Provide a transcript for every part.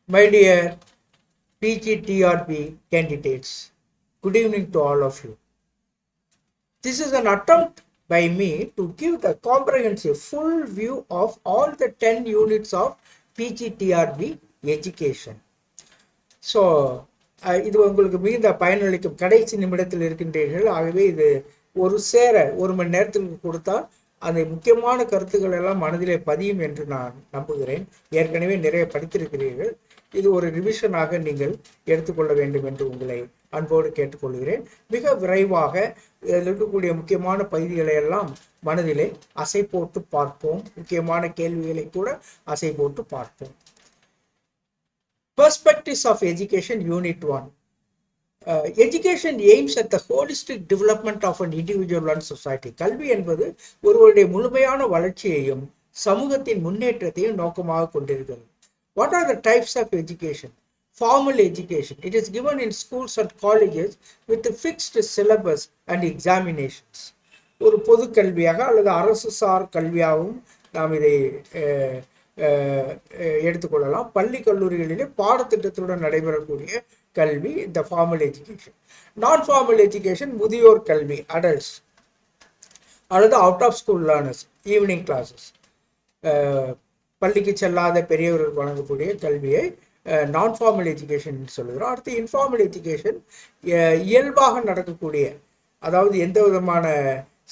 My dear PGTRP candidates, good evening to all of you. This is an attempt by me to give the comprehensive full view of all the 10 units of PGTRB education. So இது உங்களுக்கு மிகுந்த பயனளிக்கும். கடைசி நிமிடத்தில் இருக்கின்றீர்கள். ஆகவே இது ஒரு மணி நேரத்துக்கு கொடுத்தா அந்த முக்கியமான கருத்துக்கள் எல்லாம் மனதிலே பதியும் என்று நான் நம்புகிறேன். ஏற்கனவே நிறைய படித்திருக்கிறீர்கள். இது ஒரு ரிவிஷனாக நீங்கள் எடுத்துக்கொள்ள வேண்டும் என்று உங்களை அன்போடு கேட்டுக்கொள்கிறேன். மிக விரைவாக இதில் இருக்கக்கூடிய முக்கியமான பகுதிகளை எல்லாம் மனதிலே அசை போட்டு பார்ப்போம். முக்கியமான கேள்விகளை கூட அசை போட்டு பார்ப்போம். Perspectives of Education Unit 1. Education aims at the holistic development of an individual and society. கல்வி என்பது ஒருவருடைய முழுமையான வளர்ச்சியையும் சமூகத்தின் முன்னேற்றத்தையும் நோக்கமாக கொண்டிருக்கிறது. What are the types of education? Formal education. It is given in schools and colleges with a fixed syllabus and examinations. ஒரு பொது கல்வியாக அல்லது அரசு சார் கல்வியாகவும் நாம் இதை எடுத்துக்கொள்ளலாம். பள்ளி கல்லூரிகளிலே பாடத்திட்டத்துடன் நடைபெறக்கூடிய கல்வி இந்த ஃபார்மல் எஜுகேஷன். நான் ஃபார்மல் எஜுகேஷன் முதியோர் கல்வி, அடல்ட்ஸ், அல்லது out of school learners, evening classes, பள்ளிக்கு செல்லாத பெரியவர்கள் வழங்கக்கூடிய கல்வியை நான் ஃபார்மல் எஜுகேஷன் சொல்லுகிறோம். அடுத்து இன்ஃபார்மல் எஜுகேஷன், இயல்பாக நடக்கக்கூடிய, அதாவது எந்த விதமான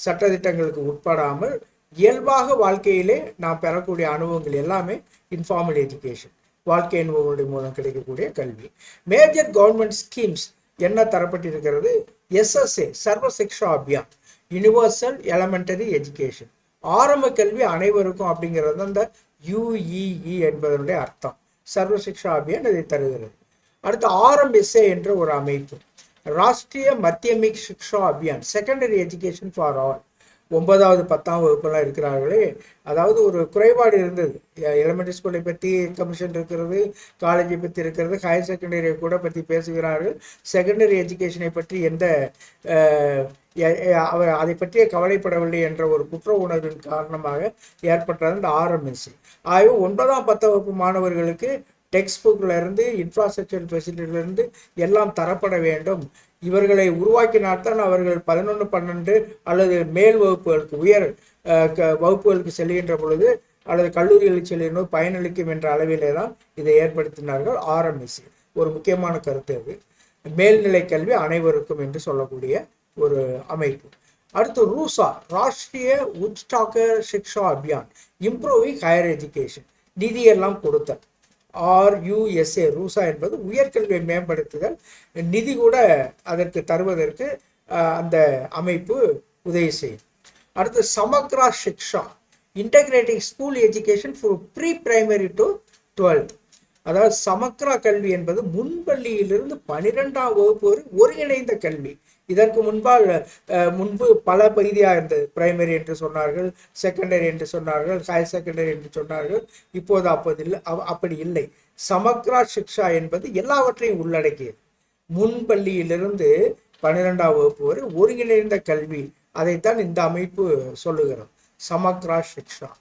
சட்டத்திட்டங்களுக்கு உட்படாமல் இயல்பாக வாழ்க்கையிலே நாம் பெறக்கூடிய அனுபவங்கள் எல்லாமே இன்ஃபார்மல் எஜுகேஷன், வாழ்க்கை அனுபவங்களுடைய மூலம் கிடைக்கக்கூடிய கல்வி. மேஜர் கவர்மெண்ட் ஸ்கீம்ஸ் என்ன தரப்பட்டிருக்கிறது? SSA, சர்வ சிக்ஷா அபியான், யூனிவர்சல் எலமெண்டரி எஜுகேஷன், ஆரம்ப கல்வி அனைவருக்கும் அப்படிங்கிறது அந்த UEE என்பதனுடைய அர்த்தம். சர்வ சிக்ஷா அபியான் இதை தருகிறது. அடுத்து RMSA என்ற ஒரு அமைப்பு, Rashtriya Madhyamik Shiksha Abhiyan, secondary education for all. 9வது 10ஆம் வகுப்பெல்லாம் இருக்கிறார்களே, அதாவது ஒரு குறைபாடு இருந்தது. எலிமெண்ட்ரி ஸ்கூலை பற்றி கமிஷன் இருக்கிறது, காலேஜை பற்றி இருக்கிறது, ஹையர் செகண்டரியை கூட பற்றி பேசுகிறார்கள். செகண்டரி எஜுகேஷனை பற்றி அதை பற்றிய கவலைப்படவில்லை என்ற ஒரு குற்ற உணர்வின் காரணமாக ஏற்பட்டது இந்த RMSA. ஆகவே 9ஆம் 10ஆம் வகுப்பு மாணவர்களுக்கு டெக்ஸ்ட் புக்கில் இருந்து இன்ஃப்ராஸ்ட்ரக்சர் ஃபெசிலிட்டியிலிருந்து எல்லாம் தரப்பட வேண்டும். இவர்களை உருவாக்கினால்தான் அவர்கள் 11, 12 அல்லது மேல் வகுப்புகளுக்கு, உயர் வகுப்புகளுக்கு செல்கின்ற பொழுது அல்லது கல்லூரிகளுக்கு செல்கின்ற பயனளிக்கும் என்ற அளவிலே தான் இதை ஏற்படுத்தினார்கள். RMSA ஒரு முக்கியமான கருத்து. அது மேல்நிலை கல்வி அனைவருக்கும் என்று சொல்லக்கூடிய ஒரு அமைப்பு. அடுத்து RUSA, ராஷ்டிரிய உச்சாகர் சிக்ஷா அபியான், இம்ப்ரூவிங் ஹையர் எஜுகேஷன், நிதியெல்லாம் கொடுத்தல். RUSA, RUSA என்பது உயர்கல்வியை மேம்படுத்துதல், நிதி கூட அதற்கு தருவதற்கு அந்த அமைப்பு உதவி செய்யும். அடுத்து Samagra Shiksha, integrating school education for pre primary to 12th. அதாவது சமக்ரா கல்வி என்பது முன்பள்ளியிலிருந்து 12ஆம் வகுப்பு வரை ஒருங்கிணைந்த கல்வி. இதற்கு முன்பு பல பகுதியாக இருந்தது. பிரைமரி என்று சொன்னார்கள், செகண்டரி என்று சொன்னார்கள், ஹையர் செகண்டரி என்று சொன்னார்கள். இப்போது அப்படி இல்லை. சமக்ரா சிக்ஷா என்பது எல்லாவற்றையும் உள்ளடக்கியது. முன்பள்ளியிலிருந்து 12ஆம் வகுப்பு வரை ஒருங்கிணைந்த கல்வி, அதைத்தான் இந்த அமைப்பு சொல்லுகிறது, சமக்ரா சிக்ஷா.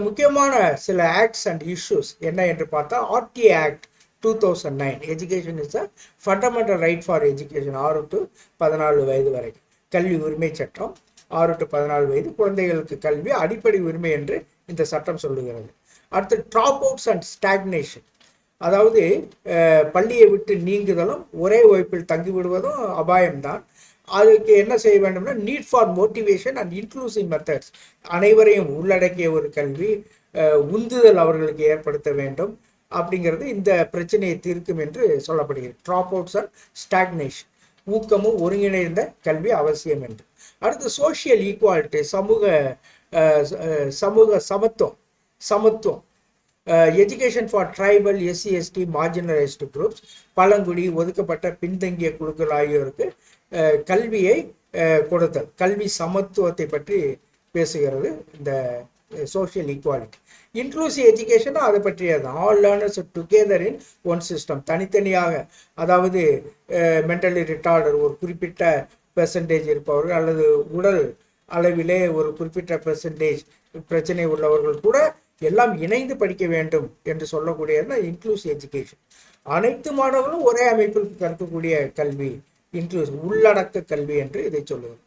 முக்கியமான சில ஆக்ட்ஸ் அண்ட் இஷ்யூஸ் என்ன என்று பார்த்தா, RTA act 2009, education is a fundamental right for education, 6 to 14 வயது வரைக்கும். கல்வி உரிமை சட்டம், 6 to 14 வயது குழந்தைகளுக்கு கல்வி அடிப்படை உரிமை என்று இந்த சட்டம் சொல்லுகிறது. அடுத்து ட்ராப் அவுட்ஸ் அண்ட் ஸ்டாக்னேஷன், அதாவது பள்ளியை விட்டு நீங்குதலும் ஒரே வகுப்பில் தங்கிவிடுவதும் அபாயம்தான். அதுக்கு என்ன செய்ய வேண்டும்னா, need for motivation and inclusive methods, அனைவரையும் உள்ளடக்கிய ஒரு கல்வி, உந்துதல் அவர்களுக்கு ஏற்படுத்த வேண்டும் அப்படிங்கிறது இந்த பிரச்சனையை தீர்க்கும் என்று சொல்லப்படுகிறது. ட்ராப் அவுட்ஸ் அண்ட் ஸ்டாக்னேஷன், ஊக்கமும் ஒருங்கிணைந்த கல்வி அவசியம் என்று. அடுத்து சோஷியல் ஈக்குவாலிட்டி, சமூக சமத்துவம், education for tribal, SC, ST, marginalised groups, பழங்குடி, ஒதுக்கப்பட்ட பின்தங்கிய குழுக்கள் ஆகியோருக்கு கல்வியை கொடுத்தல், கல்வி சமத்துவத்தை பற்றி பேசுகிறது இந்த சோஷியல் ஈக்குவாலிட்டி. இன்க்ளூசிவ் எஜுகேஷன் அதை பற்றியது, all learners together in one system, தனித்தனியாக, அதாவது மென்டலி ரிட்டார்டர், ஒரு குறிப்பிட்ட பெர்சன்டேஜ் இருப்பவர்கள் அல்லது உடல் அளவிலே ஒரு குறிப்பிட்ட பெர்சன்டேஜ் பிரச்சனை உள்ளவர்கள் கூட எல்லாம் இணைந்து படிக்க வேண்டும் என்று சொல்லக்கூடியது இன்க்ளூசிவ் எஜுகேஷன். அனைத்து மாணவர்களும் ஒரே அமைப்பில் கற்கக்கூடிய கல்வி, இன்க்ளூசிவ் உள்ளடக்க கல்வி என்று இதை சொல்லுவது.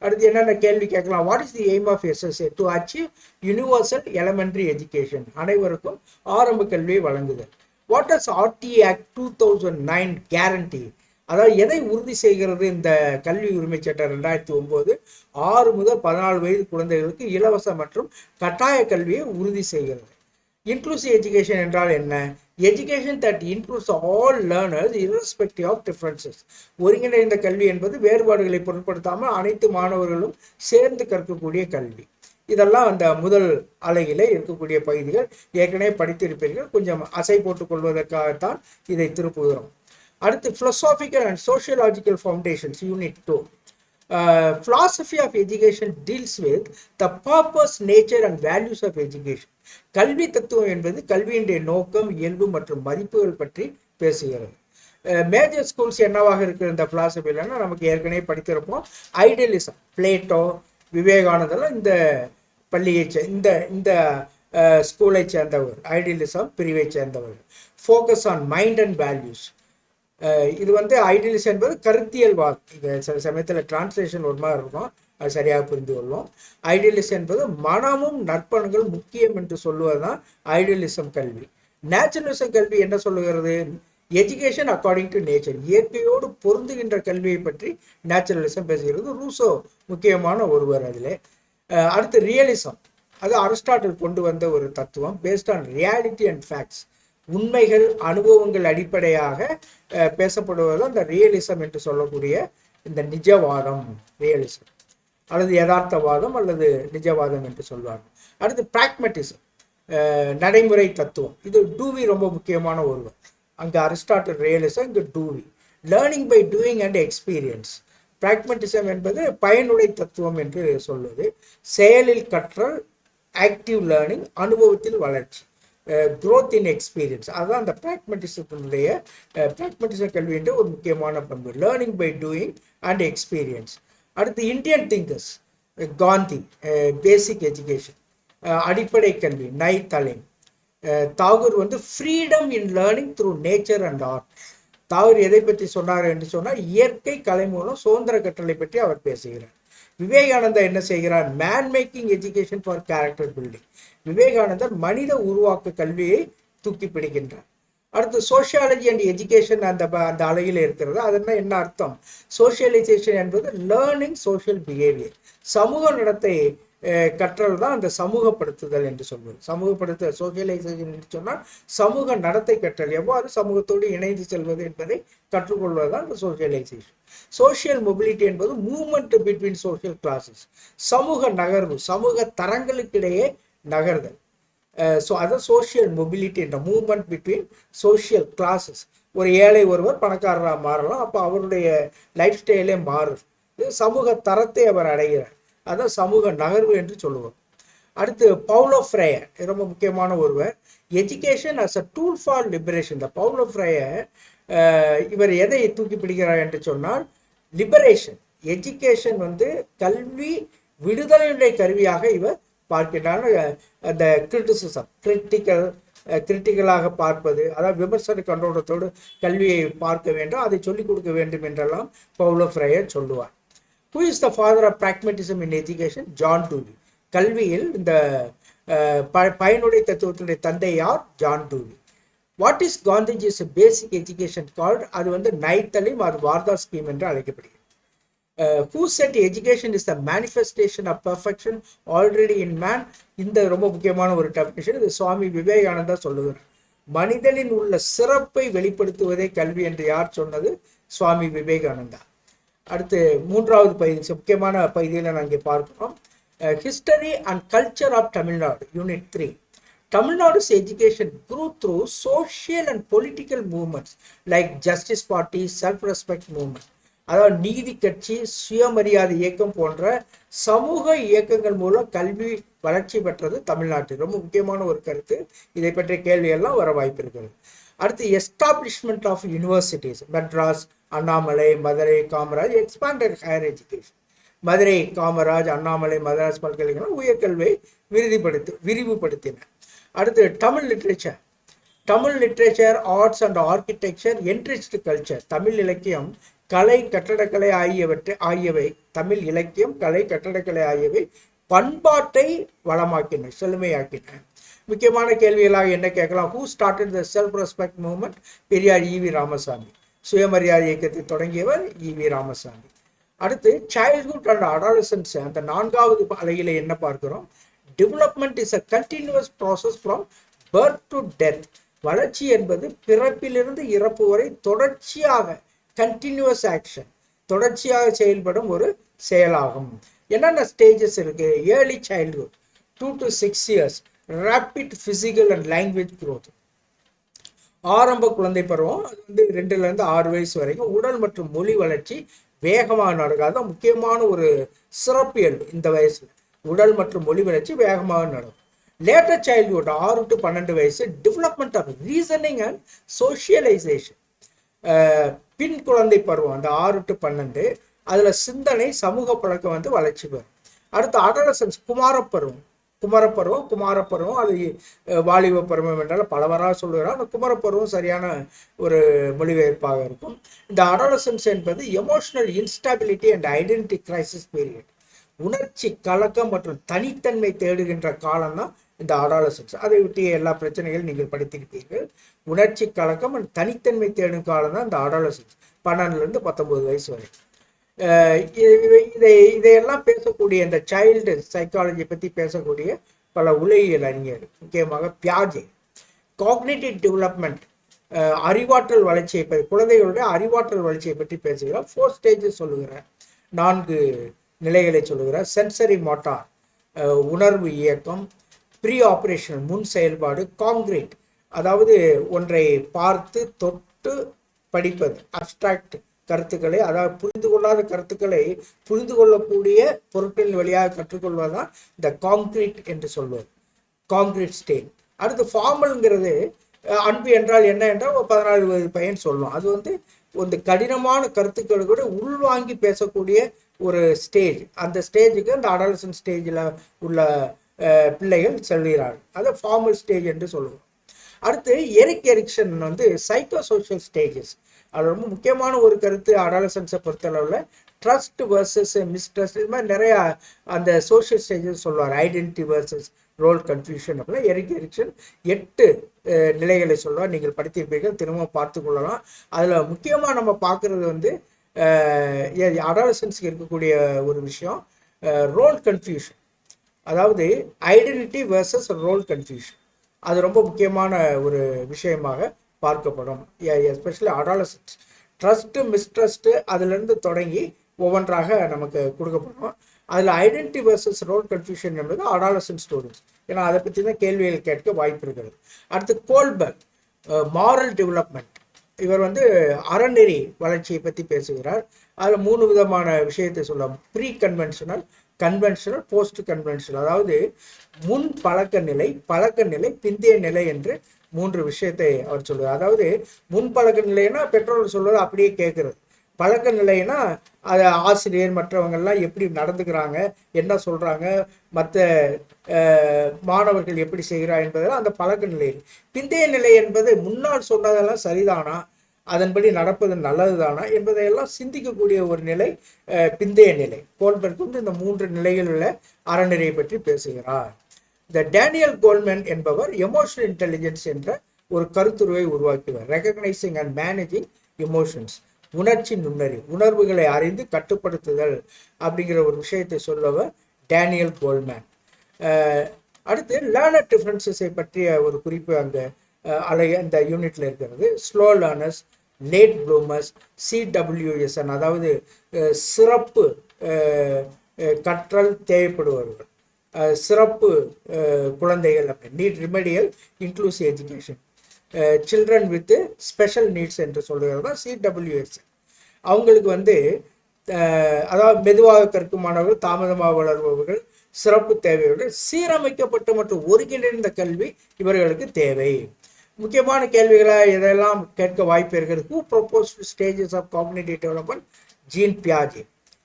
அடுத்து என்னென்ன கேள்வி கேட்கலாம்? What is the aim of SSA? To achieve universal elementary education, அனைவருக்கும் ஆரம்ப கல்வியை வழங்குதல். What does RTE act 2009 guarantee? அதாவது எதை உறுதி செய்கிறது இந்த கல்வி உரிமை சட்டம் 2009? 6 முதல் 14 வயது குழந்தைகளுக்கு இலவச மற்றும் கட்டாய கல்வியை உறுதி செய்கிறது. இன்க்ளூசிவ் எஜுகேஷன் என்றால் என்ன? Education that includes all learners irrespective of differences. ஒருங்கிணைந்த கல்வி என்பது வேறுபாடுகளை பொருட்படுத்தாமல் அனைத்து மாணவர்களும் சேர்ந்து கற்கக்கூடிய கல்வி. இதெல்லாம் அந்த முதல் அலகிலே இருக்கக்கூடிய பகுதிகள். ஏற்கனவே படித்திருப்பீர்கள், கொஞ்சம் அசை போட்டுக் கொள்வதற்காகத்தான் இதை திருப்புகிறோம். அடுத்து philosophical and sociological foundations, unit 2. Philosophy of education deals with the purpose, nature and values of education. கல்வி தத்துவம் என்பது கல்வியினுடைய நோக்கம், இயல்பு மற்றும் மதிப்புகள் பற்றி பேசுகிறது. மேஜர் ஸ்கூல்ஸ் என்னவாக இருக்கிற இந்த பிலாசபிலன்னா நமக்கு ஏற்கனவே படித்திருப்போம். ஐடியலிசம், பிளேட்டோ, விவேகானந்தர் இந்த பள்ளியை இந்த ஸ்கூலை சேர்ந்தவர், ஐடியலிசம் பிரிவை சேர்ந்தவர். Focus on mind and values. இது ஐடியலிசம் என்பது கருத்தியல் வாதம். இது சில சமயத்தில் டிரான்ஸ்லேஷன் ஒரு மாதிரி இருக்கும், அது சரியாக புரிந்து கொள்வோம். ஐடியலிசம் என்பது மனமும் நற்பண்புகள் முக்கியம் என்று சொல்லுவதுதான் ஐடியலிசம் கல்வி. நேச்சுரலிசம் கல்வி என்ன சொல்லுகிறது? எஜுகேஷன் அக்கார்டிங் டு நேச்சர், இயற்கையோடு பொருந்துகின்ற கல்வியை பற்றி நேச்சுரலிசம் பேசுகிறது. ரூசோ முக்கியமான ஒருவர் அதில். அடுத்து ரியலிசம், அது அரிஸ்டாட்டில் கொண்டு வந்த ஒரு தத்துவம். Based on reality and facts, உண்மைகள் அனுபவங்கள் அடிப்படையாக பேசப்படுவது அந்த ரியலிசம் என்று சொல்லக்கூடிய இந்த நிஜவாதம், ரியலிசம் அல்லது யதார்த்தவாதம் அல்லது நிஜவாதம் என்று சொல்வார்கள். அடுத்து பிராக்மெட்டிசம், நடைமுறை தத்துவம். இது டூவி ரொம்ப முக்கியமான ஒருவர். அங்கே அரிஸ்டாட்டில் ரியலிசம், இங்கே Dewey. Learning by doing and experience. Pragmatism என்பது பயனுடை தத்துவம் என்று சொல்வது. செயலில் கற்றல், ஆக்டிவ் லேர்னிங், அனுபவத்தில் வளர்ச்சி, growth in experience. அதுதான் அந்த பிராக்மெட்டிசத்தினுடைய பிராக்மெட்டிசம் கல்வின்ற ஒரு முக்கியமான பண்பு. Learning by doing and experience. அடுத்து Indian thinkers, Gandhi, basic education, அடிப்படை கல்வி, Nai Talim. Tagore freedom in learning through nature and art. Tagore எதை பற்றி சொன்னார் என்று சொன்னால் இயற்கை கலை மூலம் சுதந்திர கற்றலை பற்றி அவர் பேசுகிறார். விவேகானந்தர் என்ன செய்கிறார்? Man making education for character building. விவேகானந்தர் மனித உருவாக்க கல்வியை தூக்கி பிடிக்கின்றார். அடுத்து சோஷியாலஜி அண்ட் எஜுகேஷன் அந்த அழகில் இருக்கிறது. அதனால் என்ன அர்த்தம்? சோஷியலைசேஷன் என்பது லேர்னிங் சோஷியல் பிஹேவியர், சமூக நடத்தை கற்றல் தான் அந்த சமூகப்படுத்துதல் என்று சொல்வது. சமூகப்படுத்துதல், சோஷியலைசேஷன் என்று சொன்னால் சமூக நடத்தை கற்றல், எவ்வாறு சமூகத்தோடு இணைந்து செல்வது என்பதை கற்றுக்கொள்வது தான் அந்த சோஷியலைசேஷன். சோஷியல் மொபிலிட்டி என்பது மூவ்மெண்ட் பிட்வீன் சோஷியல் கிளாஸஸ், சமூக நகர்வு, சமூக தரங்களுக்கிடையே நகர்தல். ஸோ அது சோஷியல் மொபிலிட்டி என்ற மூவ்மெண்ட் பிட்வீன் சோஷியல் கிளாஸஸ். ஒரு ஏழை ஒருவர் பணக்காரராக மாறலாம், அப்போ அவருடைய லைஃப் ஸ்டைலே மாறுது. இது சமூக தரத்தை அவர் அடைகிறார், அதான் சமூக நகர்வு என்று சொல்லுவோம். அடுத்து பவுலோ ஃப்ரையர், ரொம்ப முக்கியமான ஒருவர். Education as a tool for liberation. இந்த பவுலோ ஃப்ரையர் இவர் எதை தூக்கி பிடிக்கிறார் என்று சொன்னால் லிபரேஷன். எஜுகேஷன் கல்வி விடுதலையுடைய கருவியாக இவர் பார்க்கின்றார். அந்த கிரிட்டிசிசம், கிரிட்டிக்கலாக பார்ப்பது, அதாவது விமர்சன கண்ணோட்டத்தோடு கல்வியை பார்க்க வேண்டும், அதை சொல்லிக் கொடுக்க வேண்டும் என்றெல்லாம் பவுலோ ஃப்ரையர் சொல்லுவார். Who is the father of pragmatism in education? John Dewey. கல்வியில் இந்த பயனுடை தத்துவத்தினுடைய தந்தை யார்? John Dewey. What is Gandhiji's basic education called? அது நைத்தலிம், அது வார்தா ஸ்கீம் என்று அழைக்கப்படுகிறது. Who said education is the manifestation of perfection already in man? இந்த ரொம்ப முக்கியமான ஒரு டெஃபினிஷன். இது சுவாமி விவேகானந்தா சொல்லுகிறார். மனிதனின் உள்ள சிறப்பை வெளிப்படுத்துவதே கல்வி என்று யார் சொன்னது? சுவாமி விவேகானந்தா. அடுத்து மூன்றாவது பகுதி, முக்கியமான பகுதியில் நான் இங்கே பார்க்கிறோம். History and culture of Tamil Nadu, unit 3. Tamil Nadu's education grew through social and political movements like Justice Party, self-respect movement. அதாவது நீதி கட்சி, சுயமரியாதை இயக்கம் போன்ற சமூக இயக்கங்கள் மூலம் கல்வி வளர்ச்சி பெற்றது தமிழ்நாட்டில். ரொம்ப முக்கியமான ஒரு கருத்து. இதை பற்றிய கேள்வியெல்லாம் வர வாய்ப்பு இருக்கிறது. அடுத்து establishment of universities, Madras, Annamalai, Madurai, Kamaraj. Expanded higher education, Madurai, Kamaraj, Annamalai, Madras பல்கலைக்கழகம் உயர்கல்வியை விரிவுபடுத்தின. அடுத்து Tamil literature arts and architecture enriched culture. Tamil இலக்கியம் கலை கட்டடக்கலை ஆகியவை தமிழ் இலக்கியம் கலை கட்டடக்கலை ஆகியவை பண்பாட்டை வளமாக்கின, செழுமையாக்கின. முக்கியமான கேள்விகளாக என்ன கேட்கலாம்? Who started the self respect movement? Periyar EV Ramasamy. சுயமரியாதை இயக்கத்தை தொடங்கியவர் ஈவி ராமசாமி. அடுத்து சைல்ட்ஹுட் அண்ட் அடாலசன்ஸ், அந்த 4வது அலையில என்ன பார்க்கிறோம்? Development is a continuous process from birth to death. வளர்ச்சி என்பது பிறப்பிலிருந்து இறப்பு வரை தொடர்ச்சியாக, கண்டினியூஸ் ஆக்ஷன், தொடர்ச்சியாக செயல்படும் ஒரு செயலாகும். என்னென்ன ஸ்டேஜஸ் இருக்கு? Early childhood 2 to 6 years, rapid physical and language growth. ஆரம்ப குழந்தை பருவம், அது வந்து 2லேருந்து 6 வயசு வரைக்கும் உடல் மற்றும் மொழி வளர்ச்சி வேகமாக நடக்காத முக்கியமான ஒரு சிறப்பியல்பு. இந்த வயசுல உடல் மற்றும் மொழி வளர்ச்சி வேகமாக நடக்கும். லேட்டர் சைல்ட்ஹுட் 6 to 12 வயசு, development of reasoning and socialisation. பின் குழந்தை பருவம் அந்த 6 to 12, அதுல சிந்தனை சமூக பழக்கம் வந்து வளர்ச்சி பெறும். அடுத்து அடாலசன்ஸ், குமாரப்பருவம் அது வாலிப பருவம் என்றால் பலவராக சொல்லுகிறார். அந்த குமரப்பருவம் சரியான ஒரு மொழிபெயர்ப்பாக இருக்கும். இந்த அடாலசன்ஸ் என்பது emotional instability and identity crisis period. உணர்ச்சி கலக்கம் மற்றும் தனித்தன்மை தேடுகின்ற காலம் தான் இந்த அடாலசன்ஸ். அதை ஒட்டிய எல்லா பிரச்சனைகளும் நீங்கள் படித்திருப்பீர்கள். உணர்ச்சி கலக்கம் மற்றும் தனித்தன்மை தேடும் காலம் தான் இந்த அடாலசன்ஸ், 12லேருந்து 19 வயசு வரை. இதையெல்லாம் பேசக்கூடிய இந்த சைல்டு சைக்காலஜி பற்றி பேசக்கூடிய பல உலகியல் அறிஞர், முக்கியமாக பியாஜே. காக்னிட்டிவ் டெவலப்மெண்ட், அறிவாற்றல் வளர்ச்சியை பற்றி, குழந்தைகளுடைய அறிவாற்றல் வளர்ச்சியை பற்றி பேசுகிறார். 4 ஸ்டேஜஸ் சொல்லுகிறார், 4 நிலைகளை சொல்லுகிறார். சென்சரி மோட்டார், உணர்வு இயக்கம். ப்ரீ ஆப்ரேஷனல், முன் செயல்பாடு. காங்கிரீட், அதாவது ஒன்றை பார்த்து தொட்டு படிப்பது, அப்ஸ்ட்ராக்ட் கருத்துக்களை, அதாவது புரிந்து கொள்ளாத கருத்துக்களை புரிந்து கொள்ளக்கூடிய பொருட்களின் வழியாக கற்றுக்கொள்வதுதான் இந்த காங்கிரீட் என்று சொல்வது, காங்கிரீட் ஸ்டேட். அடுத்து ஃபார்மல்ங்கிறது, அன்பு என்றால் என்ன என்றால் ஒரு 14 வயது பையன் சொல்லும். அது வந்து ஒரு கடினமான கருத்துக்களை கூட உள்வாங்கி பேசக்கூடிய ஒரு ஸ்டேஜ். அந்த ஸ்டேஜுக்கு அந்த அடாலசன்ட் ஸ்டேஜில் உள்ள பிள்ளைகள் செல்கிறார்கள். அதை ஃபார்மல் ஸ்டேஜ் என்று சொல்லுவோம். அடுத்து எரிக்சன் வந்து சைக்கோ சோஷியல் ஸ்டேஜஸ். அது ரொம்ப முக்கியமான ஒரு கருத்து அடாலசன்ஸை பொறுத்தளவில். ட்ரஸ்ட் வர்சஸ் மிஸ்ட்ரஸ்ட், இது மாதிரி நிறையா அந்த சோஷியல் ஸ்டேஜஸ் சொல்லுவார். ஐடென்டிட்டி வர்சஸ் ரோல் கன்ஃபியூஷன் அப்படின்னா எரிக்சன் 8 நிலைகளை சொல்லுவார். நீங்கள் படித்திருப்பீர்கள், திரும்ப பார்த்து கொள்ளலாம். அதில் முக்கியமாக நம்ம பார்க்குறது வந்து அடாலசன்ஸுக்கு இருக்கக்கூடிய ஒரு விஷயம் ரோல் கன்ஃபியூஷன், அதாவது ஐடென்டிட்டி வர்சஸ் ரோல் கன்ஃபியூஷன். அது ரொம்ப முக்கியமான ஒரு விஷயமாக பார்க்கப்படும். Especially adolescence. ட்ரஸ்ட்டு மிஸ்ட்ரஸ்ட்டு அதிலிருந்து தொடங்கி ஒவ்வொன்றாக நமக்கு கொடுக்கப்படும். அதில் ஐடென்டிட்டி வர்சஸ் ரோல் கன்ஃபியூஷன் என்பது அடாலசன்ட் ஸ்டூடெண்ட்ஸ், ஏன்னா அதை பற்றி தான் கேள்விகள் கேட்க வாய்ப்பு இருக்கிறது. அடுத்து கோல்பர்க், மாரல் டெவலப்மெண்ட். இவர் வந்து அறநெறி வளர்ச்சியை பற்றி பேசுகிறார். அதில் 3 விதமான விஷயத்தை சொல்லலாம். Pre conventional, conventional, post conventional. அதாவது முன் பழக்க நிலை, பிந்தைய நிலை என்று 3 விஷயத்தை அவர் சொல்லுவார். அதாவது முன் பழக்க நிலைன்னா பெற்றோர்கள் சொல்வது அப்படியே கேட்கறது. பழக்க நிலைன்னா அது ஆசிரியர் மற்றவங்கள்லாம் எப்படி நடந்துக்கிறாங்க, என்ன சொல்கிறாங்க, மற்ற மாணவர்கள் எப்படி செய்கிறார் என்பதெல்லாம் அந்த பழக்க நிலை. பிந்தைய நிலை என்பது முன்னால் சொன்னதெல்லாம் சரிதானா, அதன்படி நடப்பது நல்லதுதானா என்பதையெல்லாம் சிந்திக்கக்கூடிய ஒரு நிலை பிந்தைய நிலை. கோல்பர்க் வந்து இந்த 3 நிலைகளில் உள்ள அறநெறியை பற்றி பேசுகிறார். இந்த டேனியல் கோல்மேன் என்பவர் எமோஷனல் இன்டெலிஜென்ஸ் என்ற ஒரு கருத்துருவை உருவாக்கியவர். ரெகக்னைசிங் அண்ட் மேனேஜிங் எமோஷன்ஸ், உணர்ச்சி நுண்ணறிவு, உணர்வுகளை அறிந்து கட்டுப்படுத்துதல் அப்படிங்கிற ஒரு விஷயத்தை சொல்லவர் டேனியல் கோல்மேன். அடுத்து லேர்னர் டிஃபரன்சஸை பற்றிய ஒரு குறிப்பு அங்கே இந்த யூனிட்ல இருக்கிறது. Slow learners, late bloomers, CWSN, அதாவது சிறப்பு கற்றல் தேவைப்படுபவர்கள், சிறப்பு குழந்தைகள், need remedial inclusive education, children with special needs என்று சொல்கிறது தான் CWSN. அவங்களுக்கு வந்து அதாவது மெதுவாக கற்கும் மாணவர்கள், தாமதமாக வளர்பவர்கள், சிறப்பு தேவையுடன் சீரமைக்கப்பட்ட மற்றும் ஒருங்கிணைந்த கல்வி இவர்களுக்கு தேவை. முக்கியமான கேள்விகளை இதெல்லாம் கேட்க வாய்ப்பு இருக்கிறது. Who proposed stages of cognitive development? Jean பியாஜே.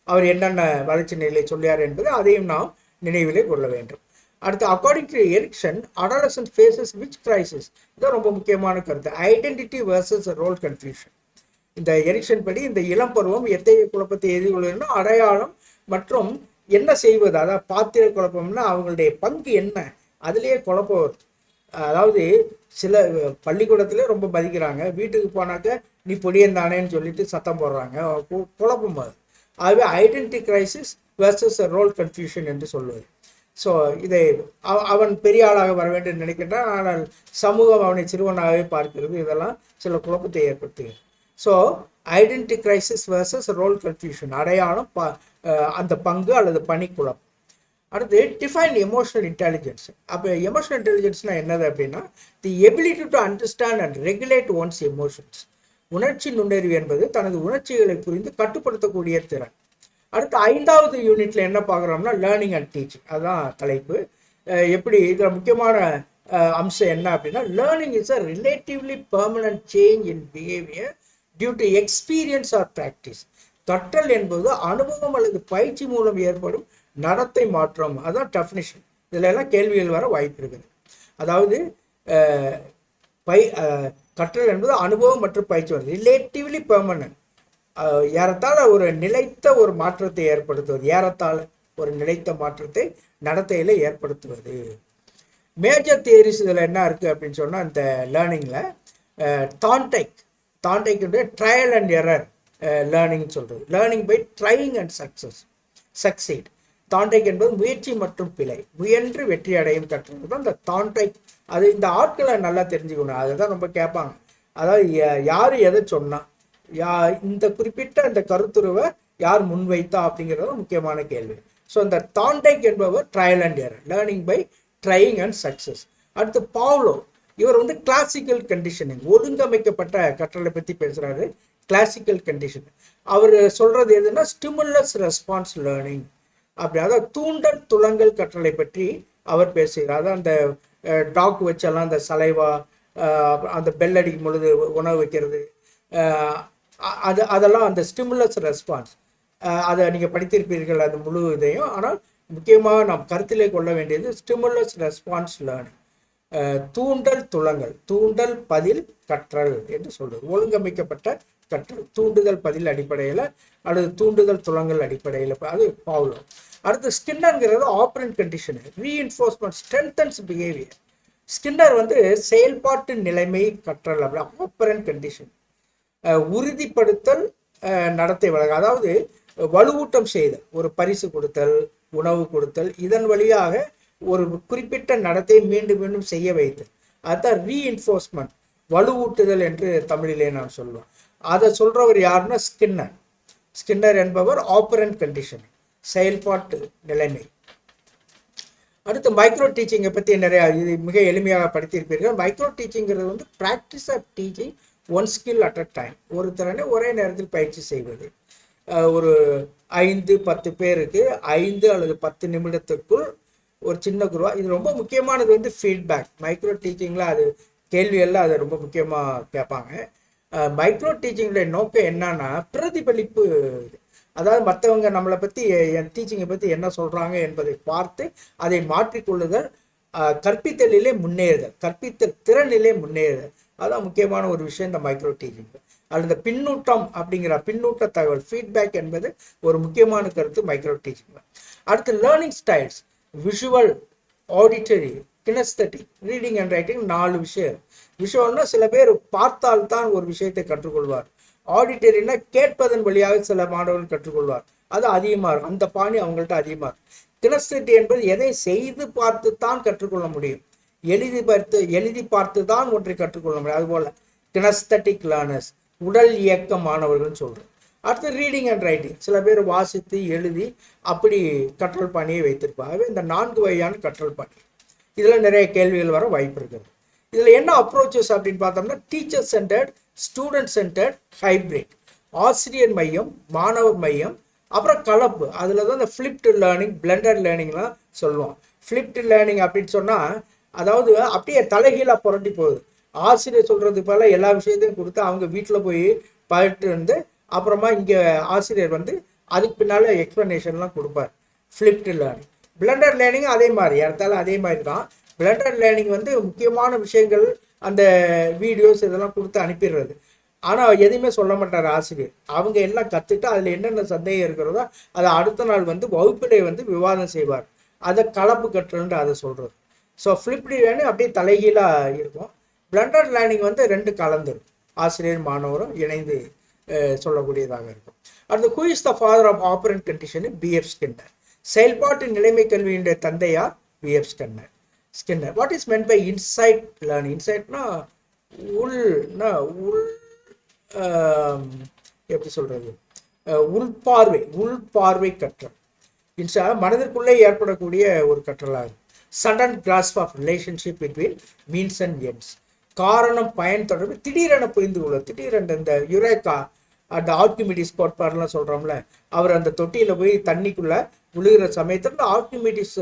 அவர் என்னென்ன வளர்ச்சி நிலையை சொல்லியார் என்பது அதையும் நாம் நினைவிலே கொள்ள வேண்டும். அடுத்து according to Erikson adolescent phases which crisis, இதான் ரொம்ப முக்கியமான கருத்து. Identity versus role confusion. இந்த எரிக்சன் படி இந்த இளம் பருவம் எத்தகைய குழப்பத்தை எதிர்கொள்ளுன்னா அடையாளம் மற்றும் என்ன செய்வது, அதாவது பாத்திர குழப்பம்னா அவங்களுடைய பங்கு என்ன, அதுலேயே குழப்பம் வருது. அதாவது சில பள்ளிக்கூடத்துல ரொம்ப மதிக்கிறாங்க, வீட்டுக்கு போனாக்க நீ பொடியன் தானேன்னு சொல்லிட்டு சத்தம் போடுறாங்க, குழப்பம் அது. ஆகவே identity crisis versus role confusion என்று சொல்வது. ஸோ இதை அவன் பெரிய ஆளாக வர வேண்டும் நினைக்கின்றான், ஆனால் சமூகம் அவனை சிறுவனாகவே பார்க்கிறது. இதெல்லாம் சில குழப்பத்தை ஏற்படுத்துகிறது. So identity crisis versus role confusion, அடையாளம் அந்த பங்கு அல்லது பணிக்குழப்பம். அடுத்து டிஃபைன் எமோஷனல் இன்டெலிஜென்ஸ். அப்போ எமோஷனல் இன்டெலிஜென்ஸ்னா என்னது அப்படின்னா the ability to understand and regulate one's emotions. உணர்ச்சி நுண்ணறிவு என்பது தனது உணர்ச்சிகளை புரிந்து கட்டுப்படுத்தக்கூடிய திறன். அடுத்து 5வது யூனிட்ல என்ன பார்க்குறோம்னா லேர்னிங் அண்ட் டீச்சிங், அதுதான் தலைப்பு. எப்படி இதில் முக்கியமான அம்சம் என்ன அப்படின்னா learning is a relatively permanent change in behaviour due to experience or practice. கற்றல் என்பது அனுபவம் அல்லது பயிற்சி மூலம் ஏற்படும் நடத்தை மாற்றம், அதுதான் டெஃபினிஷன். இதில் எல்லாம் கேள்விகள் வர வாய்ப்பு இருக்குது. அதாவது கற்றல் என்பது அனுபவம் மற்றும் பயிற்சி வரும். ரிலேட்டிவ்லி பெர்மனன்ட், ஏறத்தாழ ஒரு நிலைத்த ஒரு மாற்றத்தை ஏற்படுத்துவது, ஏறத்தாழ ஒரு நிலைத்த மாற்றத்தை நடத்தையில் ஏற்படுத்துவது. மேஜர் தியரிஸ் இதில் என்ன இருக்குது அப்படின்னு சொன்னால் இந்த லேர்னிங்கில் Thorndike trial and error learning சொல்கிறது. Learning by trying and succeed. Thorndike என்பது முயற்சி மற்றும் பிழை, முயன்று வெற்றி அடையும் கற்றுறது தான் இந்த தாண்டைக். அது இந்த ஆட்களை நல்லா தெரிஞ்சுக்கணும், அதை தான் ரொம்ப கேட்பாங்க. அதாவது யார் எதை சொன்னா, இந்த குறிப்பிட்ட இந்த கருத்துருவை யார் முன்வைத்தா அப்படிங்கிறது முக்கியமான கேள்வி. ஸோ இந்த தாண்டைக் என்பவர் trial and error, learning by trying and success. அடுத்து பாவ்லோ, இவர் வந்து கிளாசிக்கல் கண்டிஷனிங், ஒழுங்கமைக்கப்பட்ட கற்றலை பற்றி பேசுகிறாரு. கிளாசிக்கல் கண்டிஷன் அவர் சொல்கிறது எதுன்னா ஸ்டிமுலஸ் ரெஸ்பான்ஸ் லேர்னிங், அப்படி அதாவது தூண்டல் துலங்கல் கற்றலை பற்றி அவர் பேசுகிறார். அதான் அந்த டாக் வச்செல்லாம் அந்த சலைவா, அந்த பெல் அடிக்கும் பொழுது உணவு வைக்கிறது, அதெல்லாம் அந்த ஸ்டிமுலஸ் ரெஸ்பான்ஸ். அதை நீங்கள் படித்திருப்பீர்கள் அந்த முழு இதையும். ஆனால் முக்கியமாக நாம் கருத்திலே கொள்ள வேண்டியது ஸ்டிமுலஸ் ரெஸ்பான்ஸ் லேர்னிங், தூண்டல் துலங்கல், தூண்டல் பதில் கற்றல் என்று சொல்றது. ஒழுங்கமைக்கப்பட்ட கற்றல், தூண்டுதல் பதில் அடிப்படையில் அல்லது தூண்டுதல் துலங்கல் அடிப்படையில், அது பாவ்லோ. அடுத்து ஸ்கின்னர்ங்கிறது operant condition, reinforcement strengthens behaviour. Skinner வந்து செயல்பாட்டு நிலைமை கற்றல் அப்படி ஆப்பரண்ட் கண்டிஷன், உறுதிப்படுத்தல் நடத்தை வழங்க, அதாவது வலுவூட்டம் செய்தல், ஒரு பரிசு கொடுத்தல், உணவு கொடுத்தல், இதன் வழியாக ஒரு குறிப்பிட்ட நடத்தையை மீண்டும் மீண்டும் செய்ய வைத்தல், அதுதான் ரீஇன்ஃபோர்ஸ்மெண்ட், வலுவூட்டுதல் என்று தமிழிலே நான் சொல்லுவேன். அதை சொல்றவர் யாருன்னா ஸ்கின்னர். ஸ்கின்னர் என்பவர் ஆப்பரண்ட் கண்டிஷன், செயல்பாட்டு நிலைமை. அடுத்து மைக்ரோ டீச்சிங்கை பற்றி நிறையா இது மிக எளிமையாக படித்திருப்பீர்கள். மைக்ரோ டீச்சிங்கிறது வந்து practice of teaching one skill at a time, ஒரு திறனை ஒரே நேரத்தில் பயிற்சி செய்வது. ஒரு 5-10 பேருக்கு 5 அல்லது 10 நிமிடத்திற்குள் ஒரு சின்ன குருவா. இது ரொம்ப முக்கியமானது வந்து ஃபீட்பேக். மைக்ரோ டீச்சிங்கில் அது கேள்வியெல்லாம் அது ரொம்ப முக்கியமாக கேட்பாங்க. மைக்ரோ டீச்சிங்குடைய நோக்கம் என்னன்னா பிரதிபலிப்பு. அதாவது மற்றவங்க நம்மளை பற்றி, என் டீச்சிங்கை பற்றி என்ன சொல்கிறாங்க என்பதை பார்த்து அதை மாற்றிக்கொள்ளுதல், கற்பித்தலிலே முன்னேறுதல், கற்பித்தல் திறனிலே முன்னேறுதல், அதுதான் முக்கியமான ஒரு விஷயம் இந்த மைக்ரோ டீச்சிங். அது இந்த பின்னூட்டம் அப்படிங்கிற பின்னூட்ட தகவல், ஃபீட்பேக் என்பது ஒரு முக்கியமான கருத்து மைக்ரோ டீச்சிங். அடுத்து learning styles, visual, auditory, kinaesthetic, reading and writing, 4 விஷயம். விஷுவல்னா சில பேர் பார்த்தால்தான் ஒரு விஷயத்தை கற்றுக்கொள்வார். ஆடிட்டரினா கேட்பதன் வழியாக சில மாணவர்கள் கற்றுக்கொள்வார், அது அதிகமாக இருக்கும், அந்த பாணி அவங்கள்ட்ட அதிகமாக இருக்கும். கினஸ்தட்டி என்பது எதை செய்து பார்த்து தான் கற்றுக்கொள்ள முடியும், எழுதி பார்த்து தான் ஒன்றை கற்றுக்கொள்ள முடியும். அதுபோல கினஸ்தட்டிக் லேர்னர்ஸ், உடல் இயக்க மாணவர்கள்னு சொல்கிறோம். அடுத்து ரீடிங் அண்ட் ரைட்டிங், சில பேர் வாசித்து எழுதி அப்படி கற்றல் பாணியை வைத்திருப்பாங்க. இந்த 4 வகையான கற்றல் பாணி, இதில் நிறைய கேள்விகள் வர வாய்ப்பு இருக்குது. இதில் என்ன அப்ரோச்சஸ் அப்படின்னு பார்த்தோம்னா teacher centred, student centred, hybrid, ஆசிரியர் மையம், மாணவர் மையம், அப்புறம் கலப்பு. அதில் தான் இந்த ஃப்ளிப்டு லேர்னிங், பிளெண்டட் லேர்னிங்லாம் சொல்லுவோம். ஃப்ளிப்டு லேர்னிங் அப்படின்னு சொன்னால் அதாவது அப்படியே தலைகீழாக புரட்டி போகுது. ஆசிரியர் சொல்கிறதுக்கு போல எல்லா விஷயத்தையும் கொடுத்து அவங்க வீட்டில் போய் பயிட்டு வந்து அப்புறமா இங்கே ஆசிரியர் வந்து அதுக்கு பின்னால் எக்ஸ்ப்ளனேஷன்லாம் கொடுப்பார். Flipped learning. பிளண்டர் லேர்னிங் அதே மாதிரி இடத்தால அதே மாதிரி தான். பிளண்டர் லேர்னிங் வந்து முக்கியமான விஷயங்கள் அந்த வீடியோஸ் இதெல்லாம் கொடுத்து அனுப்பிடுறது. ஆனால் எதுவுமே சொல்ல மாட்டார் ஆசிரியர். அவங்க எல்லாம் கற்றுட்டு அதில் என்னென்ன சந்தேகம் இருக்கிறதோ அதை அடுத்த நாள் வந்து வகுப்பிலே வந்து விவாதம் செய்வார். அதை கலப்பு கற்றுன்னு அதை சொல்கிறது. ஸோ ஃப்ளிப்டு லேர்னிங் அப்படியே தலைகீழாக இருக்கும். பிளண்டர் லேர்னிங் வந்து ரெண்டு கலந்துரும், ஆசிரியர் மாணவரும் இணைந்து சொல்லக்கூடியதாக இருக்கும். அடுத்து who is the father of operant condition? BF Skinner. செயல்பாட்டு நிலைமை கல்வியினுடைய தந்தையார் BF Skinner. What is meant by insight learning? இன்சைட்னா உள்னா உள் எப்படி சொல்றது, உள்பார்வை கற்றல். மனதிற்குள்ளே ஏற்படக்கூடிய ஒரு கற்றலாகும். Sudden grasp of relationship between means and ends. காரணம் பயன் தொடர்பு திடீரென புரிந்து கொள்ளும். திடீரென இந்த யுரேகா அந்த ஆர்கிமிடிஸ் கோட்பாடுலாம் சொல்கிறோம்ல, அவர் அந்த தொட்டியில் போய் தண்ணிக்குள்ளே விழுகிற சமயத்தில் ஆர்கிமிடிஸ்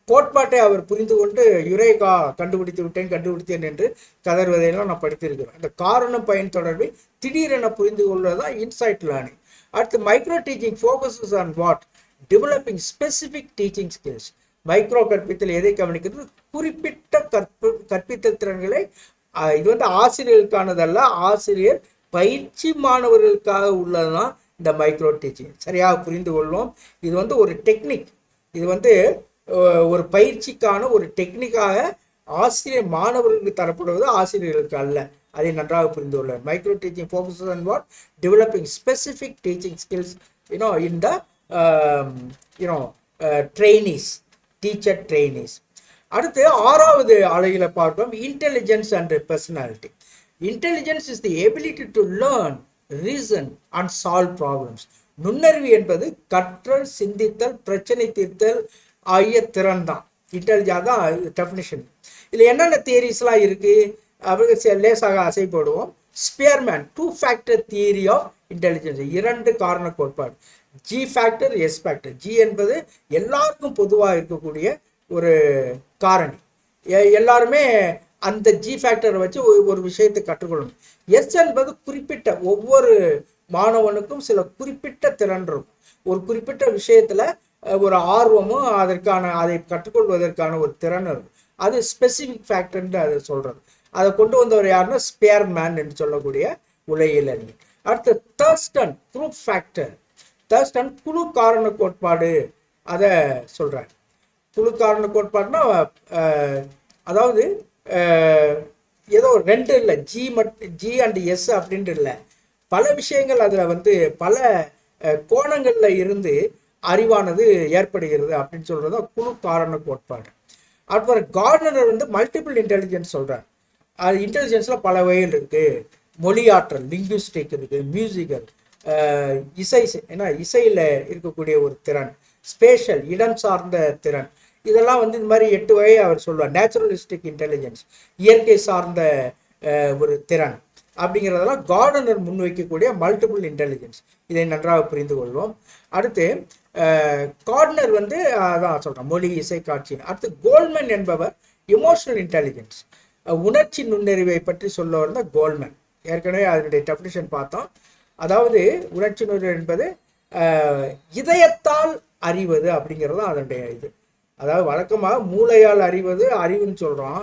கோட்பாட்டை அவர் புரிந்து கொண்டு யுரேகா கண்டுபிடித்தேன் என்று கதறுவதையெல்லாம் நான் படித்திருக்கிறேன். அந்த காரணம் பயன் தொடர்பை திடீரென புரிந்து கொள்வதுதான் இன்சைட் லேர்னிங். அடுத்து micro teaching focuses on what? Developing specific teaching skills. Micro கற்பித்தல் எதை கவனிக்கிறது? குறிப்பிட்ட கற்பித்தல் திறன்களை. இது வந்து ஆசிரியர்களுக்கானதல்ல, ஆசிரியர் பயிற்சி மாணவர்களுக்காக உள்ளதுதான் இந்த மைக்ரோ டீச்சிங். சரியாக புரிந்து கொள்வோம். இது வந்து ஒரு டெக்னிக். இது வந்து ஒரு பயிற்சிக்கான ஒரு டெக்னிக்காக ஆசிரியர் மாணவர்களுக்கு தரப்படுவது, ஆசிரியர்களுக்கு அல்ல. அதை நன்றாக புரிந்து கொள்ளார். Micro teaching focuses on what? Developing specific teaching skills in the trainees, teacher trainees. அடுத்து ஆறாவது அழகில பார்ப்போம், intelligence and personality. Intelligence is the ability to learn, reason and solve problems. நுண்ணறிவு என்பது கற்றல், சிந்தித்தல், பிரச்சனை தீர்த்தல் ஆகிய திறன் தான். இன்டெலிஜென்ஸ் தான் டெஃபினிஷன். இதில் என்னென்ன தியரிஸ்லாம் இருக்குது அப்படி லேசாக அசை போடுவோம். Spearman 2 factor theory of intelligence, 2 காரண கோட்பாடு. G factor, S factor. G என்பது எல்லாருக்கும் பொதுவாக இருக்கக்கூடிய ஒரு காரணி. எல்லாருமே அந்த ஜி ஃபேக்டரை வச்சு ஒரு விஷயத்தை கற்றுக்கொள்ளணும். எஸ் என்பது குறிப்பிட்ட ஒவ்வொரு மாணவனுக்கும் சில குறிப்பிட்ட திறன் இருக்கும். ஒரு குறிப்பிட்ட விஷயத்தில் ஒரு ஆர்வமும் அதை கற்றுக்கொள்வதற்கான ஒரு திறன் இருக்கும். அது ஸ்பெசிஃபிக் ஃபேக்டர்ன்னு அதை சொல்கிறது. அதை கொண்டு வந்தவர் யாருன்னா ஸ்பியர்மேன் என்று சொல்லக்கூடிய உலகியல் அறிஞர். அடுத்து தர்ஸ்டன் குரூப் ஃபேக்டர். தர்ஸ்டன் குழு காரண கோட்பாடு அதை சொல்கிறார். குழு காரண கோட்பாடுனா அதாவது ஏதோ 2 இல்லை, ஜி அண்ட் எஸ் அப்படின்ட்டு இல்லை, பல விஷயங்கள் அதில் வந்து பல கோணங்களில் இருந்து அறிவானது ஏற்படுகிறது அப்படின்னு சொல்கிறது தான் குழு காரண கோட்பாடு. அப்புறம் கார்டனர் வந்து மல்டிபிள் இன்டெலிஜென்ஸ் சொல்கிறார். அது இன்டெலிஜென்ஸில் பல வகைகள் இருக்குது. மொழியாற்றல், லிங்குவிஸ்டிக் இருக்குது, மியூசிக்கல், இசையில் இருக்கக்கூடிய ஒரு திறன், ஸ்பேஷல் இடம் சார்ந்த திறன். இதெல்லாம் வந்து இந்த மாதிரி 8 வகையை அவர் சொல்வார். நேச்சுரலிஸ்டிக் இன்டெலிஜென்ஸ், இயற்கை சார்ந்த ஒரு திறன் அப்படிங்கிறதெல்லாம் கார்டனர் முன்வைக்கக்கூடிய மல்டிபிள் இன்டெலிஜென்ஸ். இதை நன்றாக புரிந்து கொள்வோம். அடுத்து கார்டனர் வந்து அதான் சொல்கிறோம், மொழி, இசை, காட்சி. அடுத்து கோல்மேன் என்பவர் எமோஷனல் இன்டெலிஜென்ஸ், உணர்ச்சி நுண்ணறிவை பற்றி சொல்ல வந்த கோல்மேன். ஏற்கனவே அதனுடைய டெஃபினிஷன் பார்த்தோம். அதாவது உணர்ச்சி நுண்ணறிவு என்பது இதயத்தால் அறிவது அப்படிங்கிறது தான் அதனுடைய இது. அதாவது வழக்கமாக மூளையால் அறிவது அறிவுன்னு சொல்கிறோம்,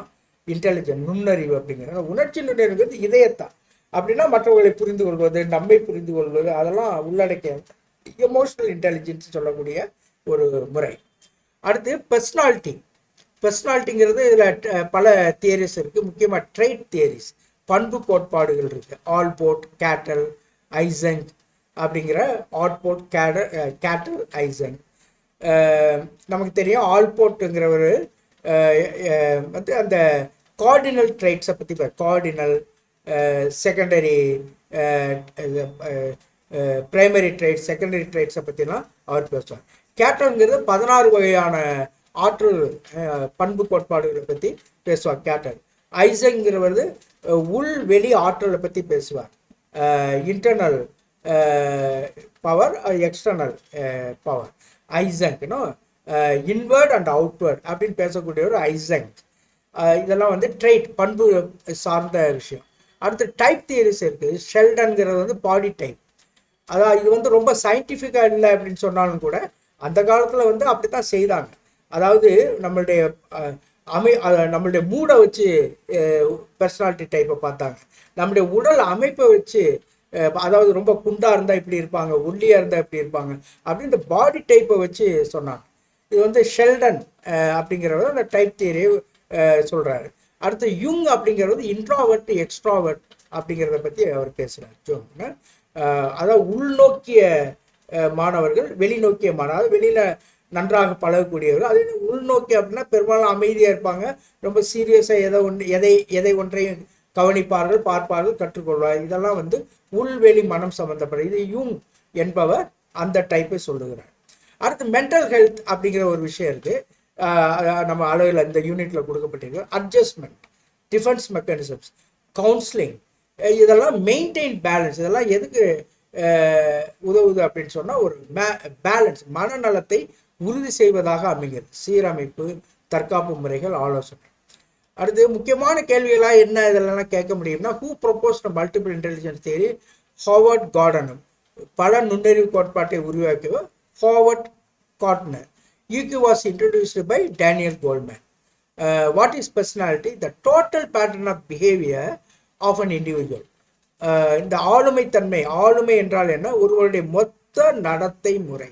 இன்டெலிஜென்ட் நுண்ணறிவு அப்படிங்கிறது. உணர்ச்சி நுண்ணறிவு இதயத்தான் அப்படின்னா மற்றவர்களை புரிந்து கொள்வது, நம்மை புரிந்து கொள்வது, அதெல்லாம் உள்ளடக்கிய எமோஷனல் இன்டெலிஜென்ஸ் சொல்லக்கூடிய ஒரு முறை. அடுத்து பர்சனாலிட்டிங்கிறது இதில் பல தியரிஸ் இருக்குது. முக்கியமாக ட்ரைட் தியரிஸ், பண்பு கோட்பாடுகள் இருக்குது. ஆல்போர்ட், கேட்டல், ஐசங் அப்படிங்கிற ஆல்போர்ட், கேட்டல், ஐசங். நமக்கு தெரியும் ஆல்போர்ட்டுங்கிறவர் வந்து அந்த கார்டினல் ட்ரைட்ஸை பற்றி cardinal, secondary, primary traits, secondary ட்ரைட்ஸை பற்றிலாம் அவர் பேசுவார். கேட்டல்ங்கிறது 16 வகையான ஆற்றல் பண்பு கோட்பாடுகளை பற்றி பேசுவார் கேட்டல். ஐசங்கிறவர் உள் வெளி ஆற்றலை பற்றி பேசுவார். Internal power, external power. ஐசங்க்னோ இன்வர்ட் அண்ட் அவுட்வர்ட் அப்படின்னு பேசக்கூடிய ஒரு ஐசங்க். இதெல்லாம் வந்து ட்ரைட், பண்பு சார்ந்த விஷயம். அடுத்து டைப் தியரிஸ் இருக்குது. ஷெல்டன்கிறது வந்து பாடி டைப். அதான் இது வந்து ரொம்ப சயின்டிஃபிக்காக இல்லை அப்படின்னு சொன்னாலும் கூட அந்த காலத்தில் வந்து அப்படி தான் செய்தாங்க. அதாவது நம்மளுடைய நம்மளுடைய மூடை வச்சு பர்சனாலிட்டி டைப்பை பார்த்தாங்க. நம்மளுடைய உடல் அமைப்பை வச்சு, அதாவது ரொம்ப குண்டா இருந்தா இப்படி இருப்பாங்க, ஒல்லியா இருந்தா இப்படி இருப்பாங்க அப்படின்னு இந்த பாடி டைப்பை வச்சு சொன்னாங்க. இது வந்து ஷெல்டன் அப்படிங்கிறவர் அந்த டைப் தியரியை சொல்றாரு. அடுத்து யுங் அப்படிங்கிறது இன்ட்ராவர்ட் எக்ஸ்ட்ராவர்ட் அப்படிங்கிறத பத்தி அவர் பேசுறாரு. ஜோங்க அதாவது உள்நோக்கிய மாணவர்கள், வெளிநோக்கிய மாணவர்கள், வெளியில நன்றாக பழகக்கூடியவர்கள். அது உள்நோக்கி அப்படின்னா பெரும்பாலும் அமைதியா இருப்பாங்க, ரொம்ப சீரியஸா எதை ஒன்றையும் கவனிப்பார்கள், பார்ப்பார்கள், கற்றுக்கொள்வார்கள். இதெல்லாம் வந்து உள்வெளி மனம் சம்பந்தப்பட்ட இது யுங் என்பவர் அந்த டைப்பை சொல்லுகிறார். அடுத்து மென்டல் ஹெல்த் அப்படிங்கிற ஒரு விஷயம் இருக்கு. நம்ம அளவில் இந்த யூனிட்ல கொடுக்கப்பட்டிருக்கு. அட்ஜஸ்ட்மெண்ட், டிஃபென்ஸ் மெக்கானிசம்ஸ், கவுன்சிலிங், இதெல்லாம் மெயின்டைன் பேலன்ஸ். இதெல்லாம் எதுக்கு உதவுது அப்படின்னு சொன்னா ஒரு பேலன்ஸ், மனநலத்தை உறுதி செய்வதாக அமைகிறது. சீரமைப்பு, தற்காப்பு முறைகள், ஆலோசனை. அடுத்து முக்கியமான கேள்விகளா என்ன இதெல்லாம் கேட்க முடியும்னா, who proposed multiple intelligence theory? Howard Gardner. பல நுண்ணறிவு கோட்பாட்டை உருவாக்கியவர் Howard Gardner. EQ was introduced by Daniel Goleman. What is personality? The total pattern of behavior of an individual. இந்த ஆளுமைத்தன்மை, ஆளுமை என்றால் என்ன? ஒருவருடைய மொத்த நடத்தை முறை,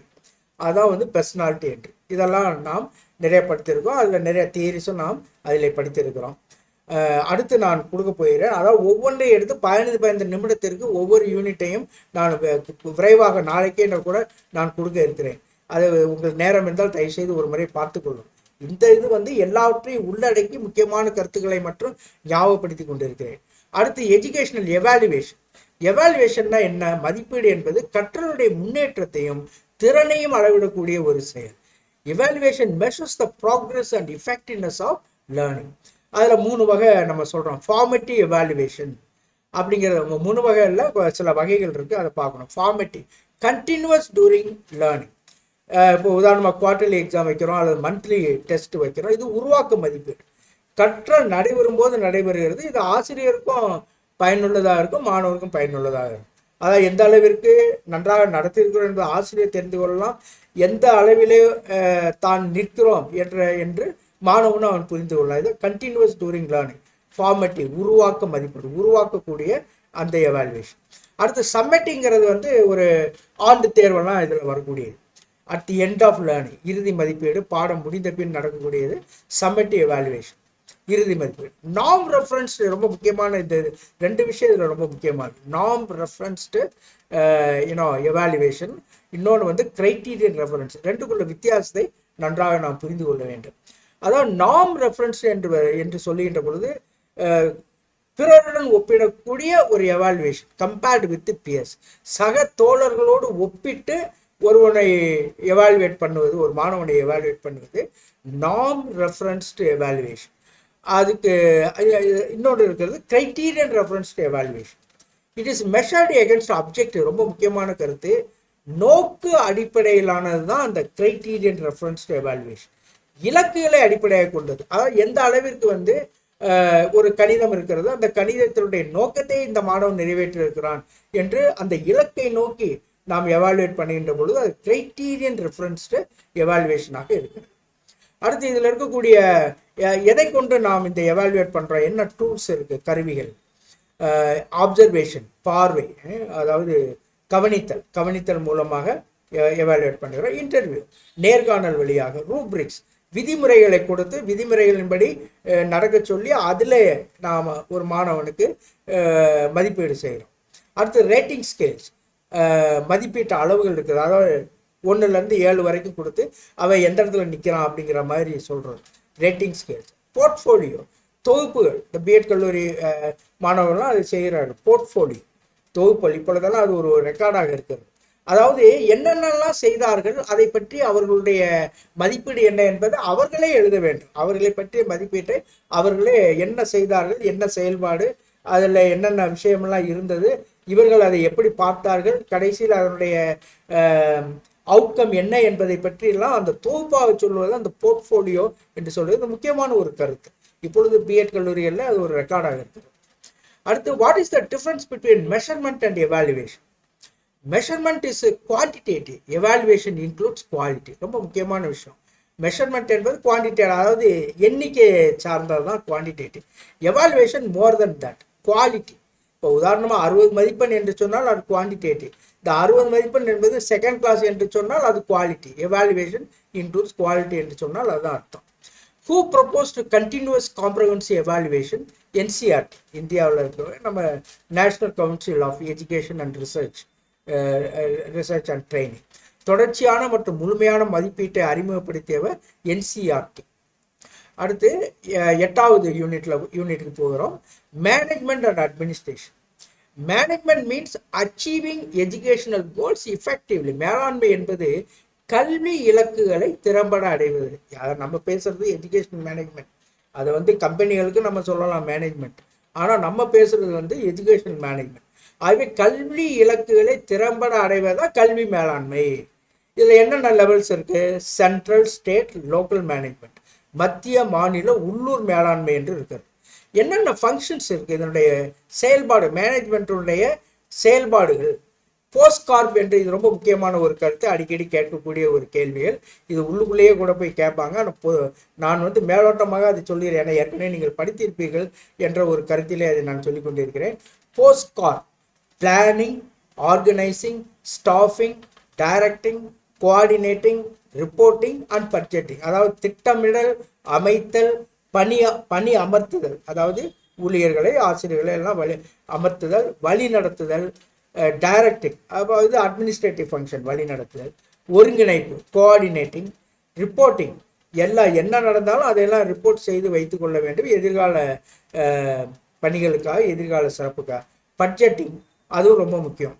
அதான் வந்து பர்சனாலிட்டி என்று. இதெல்லாம் நாம் நிறைய படித்திருக்கோம். அதில் நிறைய தியரிஸும் நாம் அதில் படித்திருக்கிறோம். அடுத்து நான் கொடுக்க போகிறேன். அதாவது ஒவ்வொன்றையும் எடுத்து 15 நிமிடத்திற்கு ஒவ்வொரு யூனிட்டையும் நான் விரைவாக நாளைக்கே கூட நான் கொடுக்க இருக்கிறேன். அது உங்களுக்கு நேரம் இருந்தால் தயவுசெய்து ஒரு முறை பார்த்துக்கொள்ளும். இந்த இது வந்து எல்லாவற்றையும் உள்ளடக்கி முக்கியமான கருத்துக்களை மற்றும் ஞாபகப்படுத்தி கொண்டிருக்கிறேன். அடுத்து எஜுகேஷனல் எவாலுவேஷன். எவாலுவேஷன்னா என்ன? மதிப்பீடு என்பது கற்றலுடைய முன்னேற்றத்தையும் திறனையும் அளவிடக்கூடிய ஒரு செயல். Evaluation measures the progress and effectiveness of learning. அதில் 3 வகை நம்ம சொல்கிறோம். ஃபார்மேட்டிவ் எவாலுவேஷன் அப்படிங்கிற 3 வகையில் சில வகைகள் இருக்குது, அதை பார்க்கணும். Formative, continuous during learning. இப்போ உதாரணமாக குவார்டர்லி எக்ஸாம் வைக்கிறோம் அல்லது மந்த்லி டெஸ்ட் வைக்கிறோம். இது உருவாக்க மதிப்பீடு. கற்றல் நடைபெறும் போது நடைபெறுகிறது. இது ஆசிரியருக்கும் பயனுள்ளதாக இருக்கும், மாணவருக்கும் பயனுள்ளதாக இருக்கும். அதாவது எந்த அளவிற்கு நன்றாக நடத்தியிருக்கிறோம் என்பது ஆசிரியர் தெரிந்து கொள்ளலாம், எந்த அளவிலே தான் நிற்கிறோம் என்று மாணவனும் அவன் புரிந்து கொள்ளலாம். இது கண்டினியூவஸ் டூரிங் லேர்னிங். ஃபார்மேட்டிவ், உருவாக்க மதிப்பீடு, உருவாக்கக்கூடிய அந்த எவாலுவேஷன். அடுத்து சம்மேட்டிங்கிறது வந்து ஒரு ஆண்டு தேர்வெல்லாம் இதில் வரக்கூடியது. At the end of learning, இறுதி மதிப்பீடு, பாடம் முடிந்த பின் நடக்கக்கூடியது சம்மேட்டிவ் எவாலுவேஷன், இறுதி மதிப்பீடு. நாம் ரெஃபரன்ஸ்டு ரொம்ப முக்கியமான, இந்த 2 விஷயம் இதில் ரொம்ப முக்கியமானது. நாம் ரெஃபரன்ஸ்டு எவாலுவேஷன், இன்னொன்று வந்து கிரைட்டீரியன் ரெஃபரன்ஸ். 2க்குள்ள வித்தியாசத்தை நன்றாக நாம் புரிந்து கொள்ள வேண்டும். அதாவது நாம் ரெஃபரன்ஸ் என்று சொல்லுகின்ற பொழுது பிறருடன் ஒப்பிடக்கூடிய ஒரு எவாலுவேஷன், கம்பேர்டு வித் பியர்ஸ், சக தோழர்களோடு ஒப்பிட்டு ஒருவனை எவாலுவேட் பண்ணுவது, ஒரு மாணவனை எவாலுவேட் பண்ணுவது நாம் ரெஃபரன்ஸ்டு எவாலுவேஷன். அதுக்கு இன்னொன்று இருக்கிறது criterion referenced evaluation. It is measured against objective. ரொம்ப முக்கியமான கருத்து, நோக்கு அடிப்படையிலானது தான் அந்த கிரைட்டீரியன் ரெஃபரன்ஸ்டு எவாலுவேஷன். இலக்குகளை அடிப்படையாக கொண்டது. அதாவது எந்த அளவிற்கு வந்து ஒரு கணிதம் இருக்கிறது, அந்த கணிதத்தினுடைய நோக்கத்தை இந்த மாணவன் நிறைவேற்றிருக்கிறான் என்று அந்த இலக்கை நோக்கி நாம் எவாலுவேட் பண்ணுகின்ற பொழுது அது கிரைட்டீரியன் ரெஃபரன்ஸ்டு எவாலுவேஷனாக இருக்கிறது. அடுத்து இதில் இருக்கக்கூடிய எதை கொண்டு நாம் இந்த எவாலுவேட் பண்ணுறோம், என்ன டூல்ஸ் இருக்குது, கருவிகள். ஆப்சர்வேஷன், பார்வை, அதாவது கவனித்தல் மூலமாக எவாலுவேட் பண்ணுகிறோம். இன்டர்வியூ, நேர்காணல் வழியாக. ரூப்ரிக்ஸ், விதிமுறைகளை கொடுத்து விதிமுறைகளின்படி நடக்க சொல்லி அதில் நாம் ஒரு மாணவனுக்கு மதிப்பீடு செய்கிறோம். அடுத்து ரேட்டிங் ஸ்கேல்ஸ், மதிப்பீட்டு அளவுகள் இருக்குது. அதாவது 1லேருந்து 7 வரைக்கும் கொடுத்து அவன் எந்த இடத்துல நிற்கிறான் அப்படிங்கிற மாதிரி சொல்கிறது ரேட்டிங் ஸ்கேல்ஸ். போர்ட்ஃபோலியோ, தொகுப்புகள். இந்த பிஎட் கல்லூரி மாணவர்கள்லாம் அது செய்கிறாரு. போர்ட்ஃபோலியோ, தொகுப்புகள். இப்பொழுதெல்லாம் அது ஒரு ரெக்கார்டாக இருக்கிறது. அதாவது என்னென்னலாம் செய்தார்கள், அதை பற்றி அவர்களுடைய மதிப்பீடு என்ன என்பதை அவர்களே எழுத வேண்டும். அவர்களை பற்றிய மதிப்பீட்டை அவர்களே என்ன செய்தார்கள், என்ன செயல்பாடு, அதில் என்னென்ன விஷயமெல்லாம் இருந்தது, இவர்கள் அதை எப்படி பார்த்தார்கள், கடைசியில் அதனுடைய அவுட்கம் என்ன என்பதை பற்றியெல்லாம் அந்த தொகுப்பாக சொல்வது அந்த போர்ட்ஃபோலியோ என்று சொல்வது முக்கியமான ஒரு கருத்து. இப்பொழுது பிஎட் கல்லூரிகளில் அது ஒரு ரெக்கார்டாக இருக்கிறது. அடுத்து, what is the difference between measurement and evaluation? Measurement is quantitative, evaluation includes quality. ரொம்ப முக்கியமான விஷயம். மெஷர்மெண்ட் என்பது குவான்டிட்டேட்டிவ், அதாவது எண்ணிக்கை சார்ந்தது தான் quantitative. Evaluation more then that, quality. இப்போ உதாரணமாக 60 மதிப்பெண் என்று சொன்னால் அது குவான்டிடேட்டிவ். இந்த 60 மதிப்பெண் என்பது செகண்ட் கிளாஸ் என்று சொன்னால் அது குவாலிட்டி. எவாலுவேஷன் இன்க்ளூட்ஸ் குவாலிட்டி என்று சொன்னால் அதுதான் அர்த்தம். Who proposed continuous comprehensive evaluation? NCERT, இந்தியாவில் இருக்கிற நம்ம national council of education and research and training. தொடர்ச்சியான மற்றும் முழுமையான மதிப்பீட்டை அறிமுகப்படுத்தியவர் NCERT. அடுத்து 8வது யூனிட்டுக்கு போகிறோம். Management and administration. Management means achieving educational goals effectively. மேலாண்மை என்பது கல்வி இலக்குகளை திறம்பட அடைவது. நம்ம பேசுறது எஜுகேஷன் மேனேஜ்மெண்ட். அதை வந்து கம்பெனிகளுக்கு நம்ம சொல்லலாம் மேனேஜ்மெண்ட், ஆனால் நம்ம பேசுறது எஜுகேஷன் மேனேஜ்மெண்ட். ஆகவே கல்வி இலக்குகளை திறம்பட அடைவதா கல்வி மேலாண்மை. இதில் என்னென்ன லெவல்ஸ் இருக்கு? சென்ட்ரல், ஸ்டேட், லோக்கல் மேனேஜ்மெண்ட், மத்திய, மாநில, உள்ளூர் மேலாண்மை என்று இருக்கிறது. என்னென்ன ஃபங்க்ஷன்ஸ் இருக்கு இதனுடைய செயல்பாடு, மேனேஜ்மெண்ட்டுடைய செயல்பாடுகள். போஸ்ட் கார்ப் என்று, இது ரொம்ப முக்கியமான ஒரு கருத்து, அடிக்கடி கேட்கக்கூடிய ஒரு கேள்விகள். இது உள்ளுக்குள்ளேயே கூட போய் கேட்பாங்க. ஆனால் நான் மேலோட்டமாக அதை சொல்லிடுறேன், ஏன்னா ஏற்கனவே நீங்கள் படித்திருப்பீர்கள் என்ற ஒரு கருத்திலே அதை நான் சொல்லிக் கொண்டிருக்கிறேன். POSDCORB planning, organising, staffing, directing, coordinating, reporting and budgeting. அதாவது திட்டமிடல், அமைத்தல், பணி அமர்த்துதல், அதாவது ஊழியர்களை, ஆசிரியர்களை எல்லாம் அமர்த்துதல், வழி நடத்துதல், டைரக்டிங், அதாவது அட்மினிஸ்ட்ரேட்டிவ் ஃபங்க்ஷன், வழி நடத்துதல், ஒருங்கிணைப்பு, கோஆர்டினேட்டிங், ரிப்போர்ட்டிங், எல்லாம் என்ன நடந்தாலும் அதையெல்லாம் ரிப்போர்ட் செய்து வைத்து கொள்ள வேண்டும் எதிர்கால பணிகளுக்காக, எதிர்கால சிறப்புக்காக. பட்ஜெட்டிங், அதுவும் ரொம்ப முக்கியம்.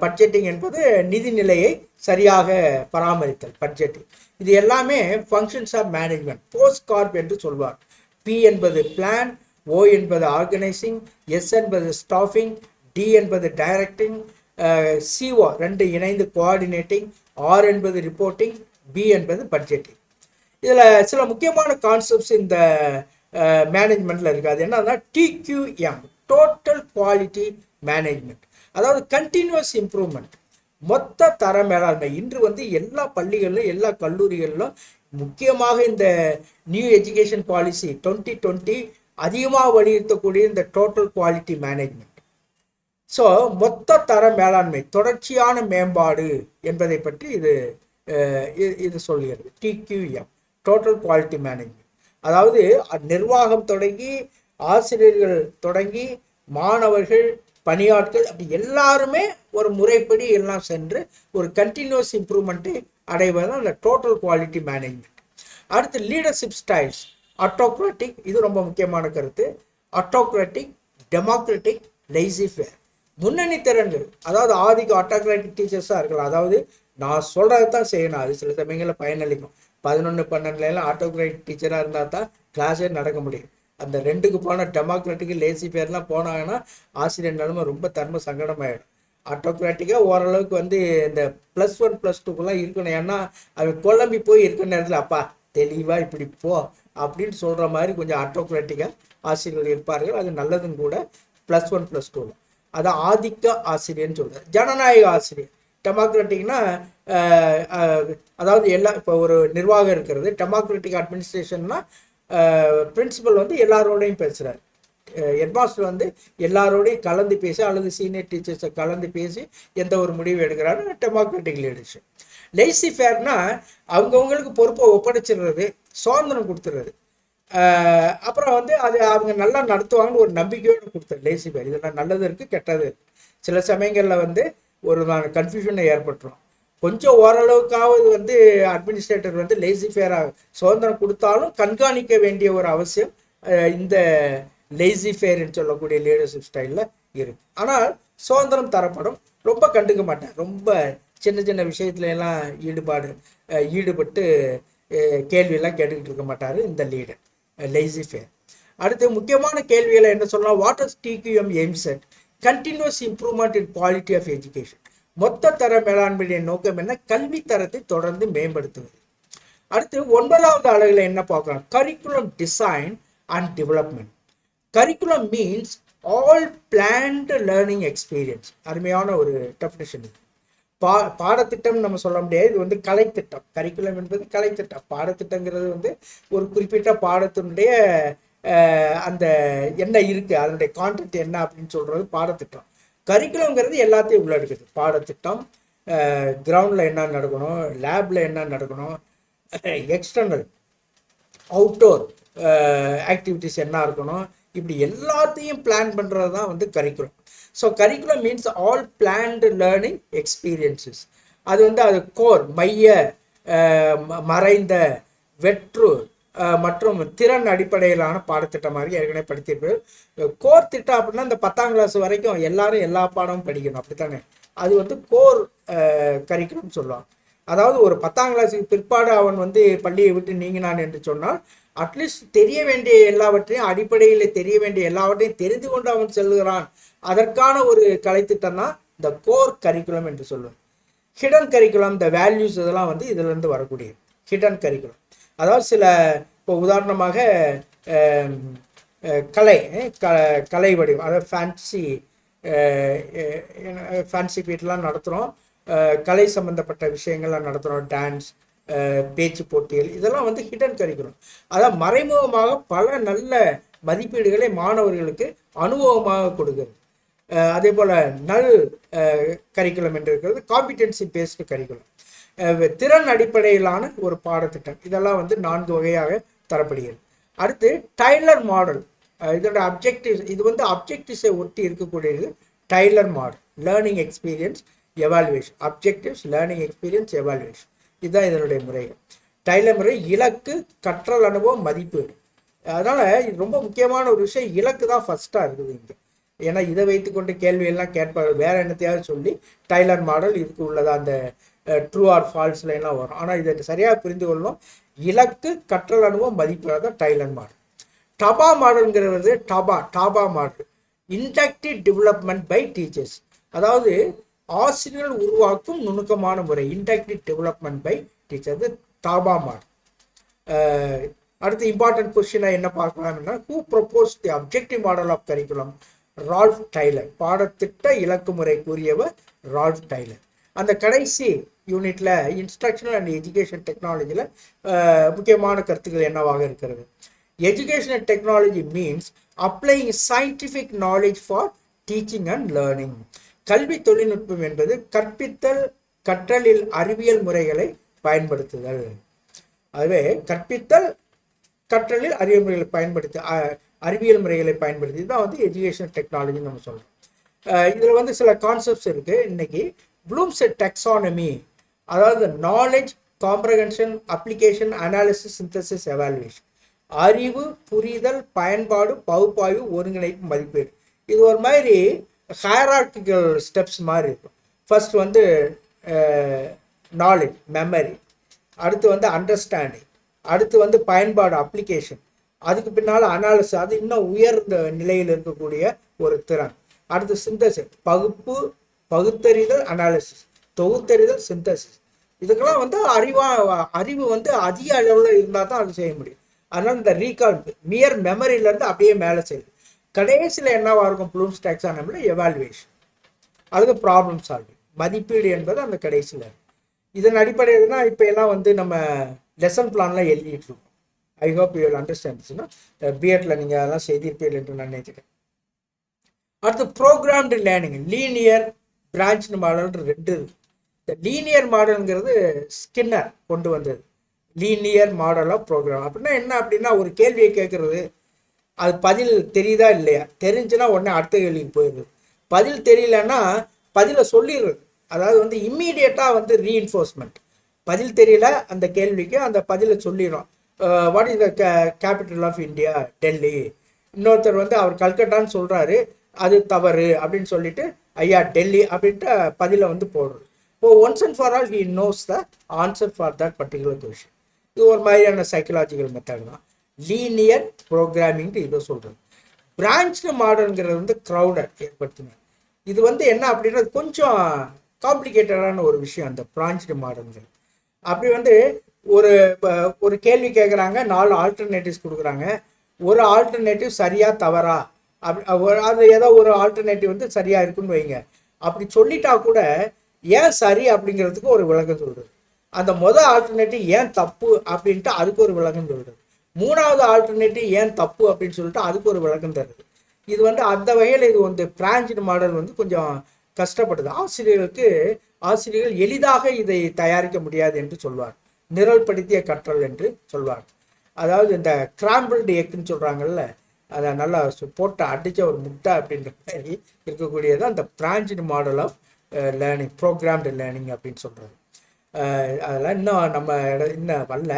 பட்ஜெட்டிங் என்பது நிதிநிலையை சரியாக பராமரித்தல், பட்ஜெட்டிங். இது எல்லாமே functions of management. POSDCORB என்று சொல்வார். பி என்பது பிளான், ஓ என்பது ஆர்கனைசிங், எஸ் என்பது ஸ்டாஃபிங், டி என்பது டைரக்டிங், சிஓ 2 இணைந்து கோஆர்டினேட்டிங், ஆர் என்பது ரிப்போர்ட்டிங், பி என்பது பட்ஜெட்டிங். இதில் சில முக்கியமான கான்செப்ட்ஸ் இந்த மேனேஜ்மெண்ட்டில் இருக்குது. அது என்னன்னா TQM, டோட்டல் குவாலிட்டி மேனேஜ்மெண்ட், அதாவது கண்டினியூஸ் இம்ப்ரூவ்மெண்ட், மொத்த தர மேலாண்மை. இன்று எல்லா பள்ளிகளிலும், எல்லா கல்லூரிகளிலும், முக்கியமாக இந்த நியூ எஜுகேஷன் பாலிசி 2020 அதிகமாக வலியுறுத்தக்கூடிய இந்த டோட்டல் குவாலிட்டி மேனேஜ்மெண்ட். ஸோ மொத்த தர மேலாண்மை, தொடர்ச்சியான மேம்பாடு என்பதை பற்றி இது சொல்கிறது. TQM, total quality management. அதாவது நிர்வாகம் தொடங்கி, ஆசிரியர்கள் தொடங்கி, மாணவர்கள், பணியாட்கள், அப்படி எல்லாருமே ஒரு முறைப்படி எல்லாம் சென்று ஒரு கண்டினியூஸ் இம்ப்ரூவ்மெண்ட்டை அடைவதுதான் அந்த டோட்டல் குவாலிட்டி மேனேஜ்மெண்ட். அடுத்து லீடர்ஷிப் ஸ்டைல்ஸ். ஆட்டோக்ராட்டிக், இது ரொம்ப முக்கியமான கருத்து. Autocratic, democratic, laissez faire. முன்னணி திறன்கள், அதாவது ஆதிக்க ஆட்டோக்ராட்டிக் டீச்சர்ஸாக இருக்கலாம். அதாவது நான் சொல்கிறது தான் செய்யணும், அது சில சமயங்களில் பயனளிக்கும். 11, 12 ஆட்டோக்ராட்டிக் டீச்சராக இருந்தால் தான் கிளாஸே நடக்க முடியும். அந்த 2க்கு போனால் டெமோக்ராட்டிக்கு, லேசி ஃபேர்லாம் போனாங்கன்னா ஆசிரியர் நிலைமை ரொம்ப தர்ம சங்கடமாயிடும். ஆட்டோக்ராட்டிக்காக ஓரளவுக்கு இந்த +1 +2க்குலாம் இருக்கணும். ஏன்னா அவன் குழம்பி போய் இருக்கிற நேரத்தில் அப்பா தெளிவாக இப்படி போ அப்படின்னு சொல்கிற மாதிரி கொஞ்சம் ஆட்டோக்ராட்டிக்காக ஆசிரியர்கள் இருப்பார்கள். அது நல்லதும் கூட. +1 +2 அது ஆதிக்க ஆசிரியர்னு சொல்கிறார். ஜனநாயக ஆசிரியர், டெமோக்ராட்டிக்னா அதாவது இப்போ ஒரு நிர்வாகம் இருக்கிறது. டெமோக்ராட்டிக் அட்மினிஸ்ட்ரேஷன்னா பிரின்சிபல் எல்லாரோடையும் பேசுகிறார். ஹெட்மாஸ்டர் எல்லாரோடையும் கலந்து பேசி, அல்லது சீனியர் டீச்சர்ஸை கலந்து பேசி எந்த ஒரு முடிவு எடுக்கிறாரு. Democratic leadership. லைசி ஃபேர்னா அவங்கவுங்களுக்கு பொறுப்பை ஒப்படைச்சிடுறது, சுதந்திரம் கொடுத்துடுறது. அப்புறம் அது அவங்க நல்லா நடத்துவாங்கன்னு ஒரு நம்பிக்கையோடு கொடுத்தது லேசி ஃபேர். இதெல்லாம் நல்லது இருக்குது, கெட்டது இருக்குது. சில சமயங்களில் ஒரு கன்ஃபியூஷனை ஏற்பட்டுரும். கொஞ்சம் ஓரளவுக்காவது அட்மினிஸ்ட்ரேட்டர் லேசி ஃபேராக சுதந்திரம் கொடுத்தாலும் கண்காணிக்க வேண்டிய ஒரு அவசியம் இந்த லேசி ஃபேர்ன்னு சொல்லக்கூடிய லீடர்ஷிப் ஸ்டைலில் இருக்குது. ஆனால் சுதந்திரம் தரப்படும், ரொம்ப கண்டுக்க மாட்டேன். ரொம்ப சின்ன சின்ன விஷயத்துல எல்லாம் ஈடுபட்டு கேள்வியெல்லாம் கேட்டுக்கிட்டு இருக்க மாட்டார் இந்த லீடர், லேசி ஃபேர். அடுத்து முக்கியமான கேள்விகளை என்ன சொல்லலாம்? What is TQM aims at? Continuous improvement in quality of education. மொத்த தர மேலாண்மையுடைய நோக்கம் என்ன? கல்வி தரத்தை தொடர்ந்து மேம்படுத்துவது. அடுத்து 9வது அலகுல என்ன பார்க்கலாம்? Curriculum design and development. Curriculum means all planned learning experience. அருமையான ஒரு டெஃபினிஷன் இது. பாடத்திட்டம் நம்ம சொல்ல முடியாது. இது வந்து கலைத்திட்டம். கரிக்குலம் என்பது கலைத்திட்டம். பாடத்திட்டங்கிறது வந்து ஒரு குறிப்பிட்ட பாடத்தினுடைய அந்த என்ன இருக்கு, அதனுடைய கான்டென்ட் என்ன அப்படின்னு சொல்றது பாடத்திட்டம். கரிக்குலம்ங்கிறது எல்லாத்தையும் உள்ளடக்குது. பாடத்திட்டம், கிரவுண்டில் என்ன நடக்கணும், லேபில் என்ன நடக்கணும், எக்ஸ்டர்னல் அவுட்டோர் ஆக்டிவிட்டிஸ் என்ன இருக்கணும், இப்படி எல்லாத்தையும் பிளான் பண்ணுறது தான் வந்து curriculum. So curriculum means all planned learning experiences. அது வந்து அது கோர், மைய, மறைந்த, வெற்று மற்றும் திறன் அடிப்படையிலான பாடத்திட்டமாக ஏற்கனவே படித்திருப்பது. கோர் திட்டம் அப்படின்னா இந்த 10ஆம் கிளாஸ் வரைக்கும் எல்லாரும் எல்லா பாடமும் படிக்கணும், அப்படித்தானே? அது வந்து கோர் கரிக்குலம் சொல்லுவாங்க. அதாவது ஒரு 10ஆம் கிளாஸுக்கு பிற்பாடு அவன் வந்து பள்ளியை விட்டு நீங்கினான் என்று சொன்னால் அட்லீஸ்ட் தெரிய வேண்டிய எல்லாவற்றையும், அடிப்படையில் தெரிய வேண்டிய எல்லாவற்றையும் தெரிந்து கொண்டு அவன் செல்கிறான். அதற்கான ஒரு கலைத்திட்டம் தான் இந்த கோர் கரிக்குலம் என்று சொல்லுவோம். ஹிடன் கரிக்குலம், இந்த வேல்யூஸ் இதெல்லாம் வந்து இதிலிருந்து வரக்கூடிய ஹிடன் கரிக்குலம். அதாவது சில, இப்போ உதாரணமாக கலை வடிவம், அதாவது ஃபேன்சி பீட்லாம் நடத்துகிறோம். கலை சம்பந்தப்பட்ட விஷயங்கள்லாம் நடத்துகிறோம். டான்ஸ், பேச்சு போட்டிகள், இதெல்லாம் வந்து ஹிடன் கரிக்குலம். அதாவது மறைமுகமாக பல நல்ல மதிப்பீடுகளை மாணவர்களுக்கு அனுபவமாக கொடுக்குறது. அதே போல் நல் கரிக்குலம் என்று இருக்கிறது காம்பிடென்சி பேஸ்டு கரிக்குலம். திறன் அடிப்படையிலான ஒரு பாடத்திட்டம். இதெல்லாம் வந்து 4 வகையாக தரப்படுகிறது. அடுத்து டைலர் மாடல். இதோட அப்ஜெக்டிவ்ஸ், இது வந்து அப்ஜெக்டிவ்ஸை ஒட்டி இருக்கக்கூடியது. Tyler model, learning experience evaluation. Objectives, learning experience, evaluation, இதுதான் இதனுடைய முறைகள். டைலர் முறை இலக்கு, கற்றல் அனுபவம், மதிப்பீடு. அதனால் இது ரொம்ப முக்கியமான ஒரு விஷயம். இலக்கு தான் ஃபஸ்ட்டாக இருக்குது இங்கே. ஏன்னா இதை வைத்துக்கொண்டு கேள்வியெல்லாம் கேட்பார், வேற என்னத்தையாவது சொல்லி டைலர் மாடல் இதுக்கு உள்ளதா அந்த ட்ரூ ஆர் ஃபால்ஸ்ல எல்லாம் வரும். ஆனால் இதை சரியாக புரிந்து கொள்ளணும். இலக்கு, கற்றல் அனுபவம், மதிப்பீடு தான் டைலர் மாடல். டபா மாடல்ங்கிறது Taba model, inductive development by teachers. அதாவது ஆசிரியர்கள் உருவாக்கும் நுணுக்கமான முறை, inductive development by teacher, Taba model. அடுத்து இம்பார்ட்டன்ட் கொஸ்டினை என்ன பார்க்கலாம்னா, who propose the objective model of curriculum? Ralph Tyler. பாடத்திட்ட இலக்கு முறை கூறியவர் ரால்ஃப் டைலர். அந்த கடைசி யூனிட்ல இன்ஸ்ட்ரக்ஷனல் அண்ட் எஜுகேஷன் டெக்னாலஜியில் முக்கியமான கருத்துக்கள் என்னவாக இருக்கிறது? Educational technology means applying scientific knowledge for teaching and learning. கல்வி தொழில்நுட்பம் என்பது கற்பித்தல், கற்றலில் அறிவியல் முறைகளை பயன்படுத்துதல். அதுவே கற்பித்தல், கற்றலில் அறிவியல் முறைகளை பயன்படுத்தி தான் வந்து எஜுகேஷன் டெக்னாலஜின்னு நம்ம சொல்கிறோம். இதில் வந்து சில கான்செப்ட்ஸ் இருக்குது. இன்னைக்கு ப்ளூம்ஸ் டெக்ஸானமி, அதாவது knowledge, comprehension, application, analysis, synthesis, evaluation. அறிவு, புரிதல், பயன்பாடு, பகுப்பாய்வு, ஒருங்கிணைப்பு, மதிப்பீடு. இது ஒரு மாதிரி ஹைரார்கிக்கல் ஸ்டெப்ஸ் மாதிரி இருக்கும். ஃபர்ஸ்ட் வந்து நாலேஜ், மெமரி. அடுத்து வந்து அண்டர்ஸ்டாண்டிங். அடுத்து வந்து பயன்பாடு, அப்ளிகேஷன். அதுக்கு பின்னால் அனாலிசிஸ், அது இன்னும் உயர்ந்த நிலையில் இருக்கக்கூடிய ஒரு திறன். அடுத்து சிந்தசிஸ், பகுத்தறிதல், அனாலிசிஸ், தொகுத்தறிதல், சிந்தசிஸ். இதுக்கெல்லாம் வந்து அறிவு வந்து அதிக அளவில் இருந்தால் தான் அது செய்ய முடியும். அதனால் இந்த ரீகால், மியர் மெமரியிலேருந்து அப்படியே மேலே செய்யுது. கடைசியில் என்னவா இருக்கும்? ப்ளூம்ஸ் டாக்ஸானமியில் எவாலுவேஷன், அதுக்கு ப்ராப்ளம் சால்விங், மதிப்பீடு என்பது அந்த கடைசியில். இதன் அடிப்படையில் தான் இப்போ எல்லாம் வந்து நம்ம லெசன் பிளான்லாம் எழுதிட்டு இருக்கோம். ஐ ஹோப் யூ வில் அண்டர்ஸ்டாண்ட்ஸ்னா, பிஎட்ல நீங்கள் அதெல்லாம் செய்திருப்பீர்கள் என்று நான் நினைக்கிறேன். அடுத்து programmed learning, linear, branched model 2 இருக்கு. இந்த லீனியர் மாடல்ங்கிறது ஸ்கின்னர் கொண்டு வந்தது. லீனியர் மாடல் ஆஃப் ப்ரோக்ராம் அப்படின்னா என்ன? அப்படின்னா ஒரு கேள்வியை கேட்கறது, அது பதில் தெரியுதா இல்லையா, தெரிஞ்சுன்னா உடனே அடுத்த கேள்விக்கு போயிடுறது. பதில் தெரியலன்னா பதிலை சொல்லிடுறது. அதாவது வந்து இம்மீடியட்டாக வந்து ரீஎன்ஃபோர்ஸ்மெண்ட். பதில் தெரியல அந்த கேள்விக்கு, அந்த பதிலை சொல்லிடுறோம். What is the capital of India? Delhi. இன்னொருத்தர் வந்து அவர் கல்கட்டான்னு சொல்கிறாரு, அது தவறு அப்படின்னு சொல்லிட்டு ஐயா டெல்லி அப்படின்ட்டு பதிலை வந்து போடுறது. இப்போ once and for all he knows the answer for that particular question. இது ஒரு மாதிரியான சைக்கலாஜிக்கல் மெத்தட் தான் லீனியர் ப்ரோக்ராமிங்ட்டு இதை சொல்கிறது. பிரான்ச்டு மாடல்ங்கிறது வந்து க்ரௌடர் ஏற்படுத்தினார். இது வந்து என்ன அப்படின்னா கொஞ்சம் காம்ப்ளிகேட்டடான ஒரு விஷயம் அந்த பிரான்ச்டு மாடல்ங்கிறது. அப்படி வந்து ஒரு கேள்வி கேட்குறாங்க, 4 ஆல்டர்னேட்டிவ்ஸ் கொடுக்குறாங்க. ஒரு ஆல்டர்னேட்டிவ் சரியா தவறா, அது ஏதோ ஒரு ஆல்டர்னேட்டிவ் வந்து சரியா இருக்குன்னு வைங்க. அப்படி சொல்லிட்டா கூட ஏன் சரி அப்படிங்கிறதுக்கு ஒரு விளக்கம் சொல்கிறது. அந்த ஆல்டர்னேட்டிவ் ஏன் தப்பு அப்படின்ட்டு அதுக்கு ஒரு விளக்கம் சொல்கிறது. மூணாவது ஆல்டர்னேட்டிவ் ஏன் தப்பு அப்படின்னு சொல்லிட்டு அதுக்கு ஒரு விளக்கம் தருது. இது அந்த வகையில் இது பிரான்ச்டு மாடல் கொஞ்சம் கஷ்டப்படுது. ஆசிரியர்கள் எளிதாக இதை தயாரிக்க முடியாது என்று சொல்வார். நிரல்படுத்திய கற்றல் என்று சொல்வார். அதாவது இந்த கிராம்பிள்டு எக்குன்னு சொல்கிறாங்கல்ல, அதை நல்லா போட்டு அடித்த ஒரு முட்டை அப்படின்ற மாதிரி இருக்கக்கூடியது அந்த branched model of learning, programmed learning அப்படின்னு சொல்கிறது. அதெல்லாம் இன்னும் நம்ம இன்னும் வரல.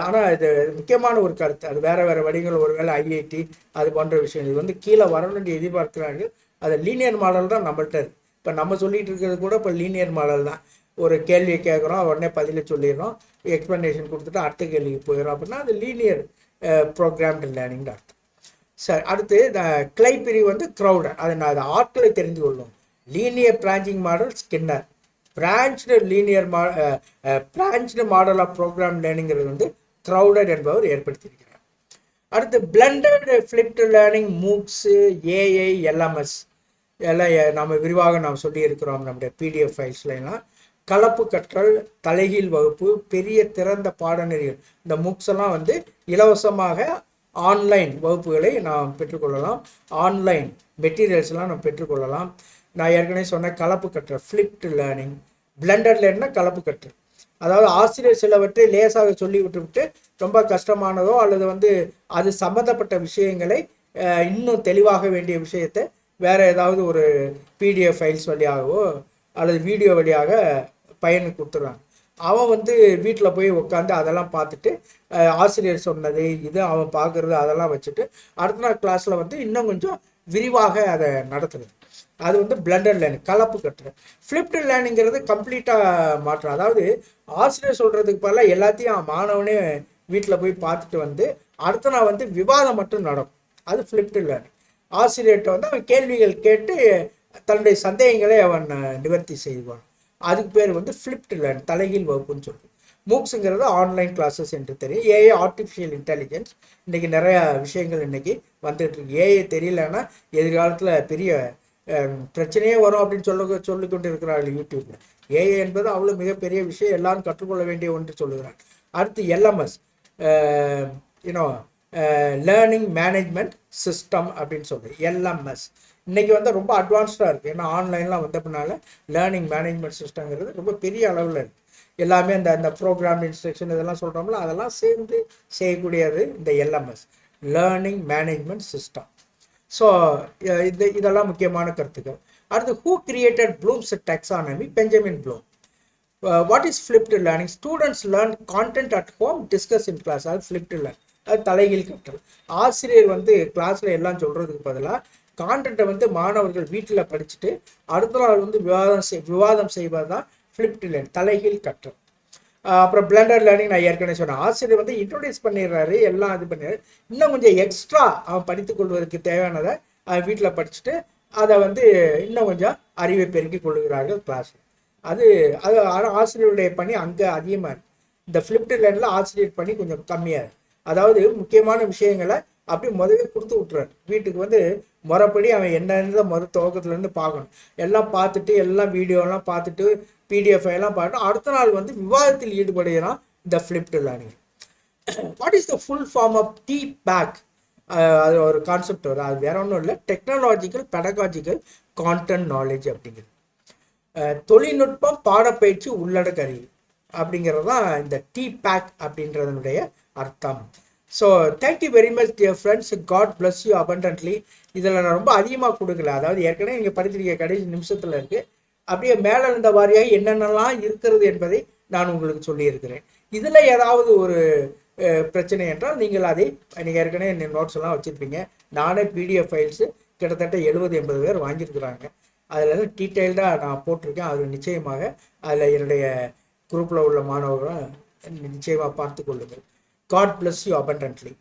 ஆனால் இது முக்கியமான ஒரு கருத்து. அது வேறு வேறு வழிகள், ஒருவேளை ஐஐடி அது போன்ற விஷயம் இது கீழே வரணும்னு எதிர்பார்க்கிறார்கள். அது லீனியர் மாடல் தான் நம்மள்கிட்ட இருக்குது. இப்போ நம்ம சொல்லிகிட்டு இருக்கிறது கூட இப்போ லீனியர் மாடல் தான். ஒரு கேள்வியை கேட்குறோம், உடனே பதிலை சொல்லிடுறோம், எக்ஸ்ப்ளனேஷன் கொடுத்துட்டு அடுத்த கேள்விக்கு போயிடும். அப்படின்னா அது லீனியர் ப்ரோக்ராம்டு லேர்னிங்னு அர்த்தம். சரி, அடுத்து இந்த கிளை பிரிவு க்ரௌடர். அது ஆட்களை தெரிந்து கொள்ளும். Linear branching model Skinner. Branched model of program லேர்னிங்கிறது க்ரௌடட் என்பவர் ஏற்படுத்தியிருக்கிறார். அடுத்து blended flipped learning, MOOCs, AI, LMS எல்லாம் நம்ம விரிவாக சொல்லியிருக்கிறோம் நம்முடைய பிடிஎஃப் ஃபைல்ஸ்லாம். கலப்பு கற்றல், தலைகீழ் வகுப்பு, பெரிய திறந்த பாடநெறிகள், இந்த மூக்ஸ் எல்லாம் இலவசமாக ஆன்லைன் வகுப்புகளை நாம் பெற்றுக்கொள்ளலாம். ஆன்லைன் மெட்டீரியல்ஸ்லாம் நாம் பெற்றுக்கொள்ளலாம். நான் ஏற்கனவே சொன்ன கலப்பு கற்றல் ஃபிளிப்டு லேர்னிங். பிளண்டட் லேர்னிங்னா கலப்பு கற்றல். அதாவது ஆசிரியர் சிலவற்றை லேசாக சொல்லி விட்டு ரொம்ப கஷ்டமானதோ அல்லது அது சம்மந்தப்பட்ட விஷயங்களை இன்னும் தெளிவாக வேண்டிய விஷயத்தை வேறு ஏதாவது ஒரு பிடிஎஃப் ஃபைல்ஸ் வழியாகவோ அல்லது வீடியோ வழியாக பையனுக்கு கொடுத்துட்றாங்க. அவன் வீட்டில் போய் உட்காந்து அதெல்லாம் பார்த்துட்டு ஆசிரியர் சொன்னது இது அவன் பார்க்குறது அதெல்லாம் வச்சுட்டு அடுத்த நாள் கிளாஸில் இன்னும் கொஞ்சம் விரிவாக அதை நடத்துறது. அது பிளண்டட் லேர்னிங், கலப்பு கற்றல். ஃபிளிப்டு லேர்னிங்கிறது கம்ப்ளீட்டாக மாற்றம். அதாவது ஆசிரியர் சொல்கிறதுக்கு பதிலாக எல்லாத்தையும் மாணவனே வீட்டில் போய் பார்த்துட்டு அடுத்த நாள் விவாதம் மட்டும் நடக்கும். அது ஃபிளிப்டு லேர்னிங். ஆசிரியர்கிட்ட அவன் கேள்விகள் கேட்டு தன்னுடைய சந்தேகங்களை அவன் நிவர்த்தி செய்வான். அதுக்கு பேர் ஃபிளிப்டு லேர்னிங், தலைகீழ் வகுப்புன்னு சொல்லுது. மூக்ஸுங்கிறது ஆன்லைன் கிளாஸஸ் என்று தெரியும். AI, artificial intelligence. இன்றைக்கி நிறையா விஷயங்கள் இன்றைக்கி வந்துட்டுருக்கு. ஏஐ தெரியலன்னா எதிர்காலத்தில் பெரிய பிரச்சனையே வரும் அப்படின்னு சொல்லி கொண்டு இருக்கிறார்கள் யூடியூப்ல. ஏஐ என்பது அவ்வளோ மிகப்பெரிய விஷயம், எல்லாரும் கற்றுக்கொள்ள வேண்டிய ஒன்று சொல்லுகிறார். அடுத்து எல்எம்எஸ், லேர்னிங் மேனேஜ்மெண்ட் சிஸ்டம் அப்படின்னு சொல்லுது. எல்எம்எஸ் இன்னைக்கு ரொம்ப அட்வான்ஸ்டாக இருக்குது. ஏன்னா ஆன்லைன்லாம் வந்த பின்னால லேர்னிங் மேனேஜ்மெண்ட் சிஸ்டங்கிறது ரொம்ப பெரிய அளவில் இருக்குது. எல்லாமே இந்த ப்ரோக்ராம் இன்ஸ்ட்ரக்ஷன் இதெல்லாம் சொல்கிறோம்ல, அதெல்லாம் சேர்ந்து செய்யக்கூடியது இந்த LMS, learning management system. So இதெல்லாம் முக்கியமான கருத்துக்கள். அடுத்து, who created Bloom's taxonomy? Benjamin Bloom. What is flipped learning? Students learn content at home, discuss in class. அது ஃபிளிப்டு லேர்னிங், அது தலைகீழ் கற்றல். ஆசிரியர் கிளாஸில் எல்லாம் சொல்கிறதுக்கு பதிலாக கான்டென்ட்டை மாணவர்கள் வீட்டில் படிச்சுட்டு அடுத்த நாள் விவாதம் செய்வது தான் ஃபிளிப்டு லேர்னிங், தலைகீழ் கற்றல். அப்புறம் பிளண்டட் லேர்னிங் நான் ஏற்கனவே சொன்னேன். ஆசிரியர் இன்ட்ரோடியூஸ் பண்ணிடுறாரு, எல்லாம் இது பண்ணிடுறாரு. இன்னும் கொஞ்சம் எக்ஸ்ட்ரா அவன் படித்துக் கொள்வதற்கு தேவையானதை அவன் வீட்டில் படிச்சுட்டு அதை இன்னும் கொஞ்சம் அறிவை பெருக்கிக் கொள்கிறார்கள் கிளாஸில். அது ஆசிரியருடைய பணி அங்கே அதிகமாக இருக்குது. இந்த ஃபிளிப்டு லேர்னில் ஆசிரியர் பணி கொஞ்சம் கம்மியாக இருக்குது. அதாவது முக்கியமான விஷயங்களை அப்படி முதவே கொடுத்து விட்டுறாரு. வீட்டுக்கு முறைப்படி அவன் என்னென்ன துவக்கத்துலேருந்து பார்க்கணும், எல்லாம் பார்த்துட்டு எல்லாம் வீடியோலாம் பார்த்துட்டு பிடிஎஃப் எல்லாம் பார்த்துட்டு அடுத்த நாள் விவாதத்தில் ஈடுபடுகிறான் இந்த flipped learning. What is the full form of TPAC? அது ஒரு கான்செப்ட் வரும். அது வேற ஒன்றும் இல்லை, டெக்னாலஜிக்கல் பெடகாஜிக்கல் கான்டென்ட் நாலேஜ் அப்படிங்கிறது. தொழில்நுட்பம் பாடப்பயிற்சி உள்ளடக்க அறிவு அப்படிங்கிறது தான் இந்த TPAC அப்படின்றதனுடைய அர்த்தம். So thank you very much dear friends. God bless you abundantly. இதில் நான் ரொம்ப அதிகமாக கொடுக்கல, அதாவது ஏற்கனவே நீங்கள் படித்திருக்க கடைசி நிமிஷத்தில் இருக்குது. அப்படியே மேலே இருந்த வாரியாக என்னென்னலாம் இருக்கிறது என்பதை நான் உங்களுக்கு சொல்லியிருக்கிறேன். இதில் ஏதாவது ஒரு பிரச்சனை என்றால் நீங்கள் அதை நீங்கள் ஏற்கனவே நோட்ஸ் எல்லாம் வச்சுருப்பீங்க. நானே பிடிஎஃப் ஃபைல்ஸு கிட்டத்தட்ட 70-80 பேர் வாங்கியிருக்கிறாங்க. அதில் டீட்டெயில்டாக நான் போட்டிருக்கேன். அது நிச்சயமாக அதில் என்னுடைய குரூப்பில் உள்ள மாணவர்களும் நிச்சயமாக பார்த்து கொள்ளுங்கள். God bless you abundantly.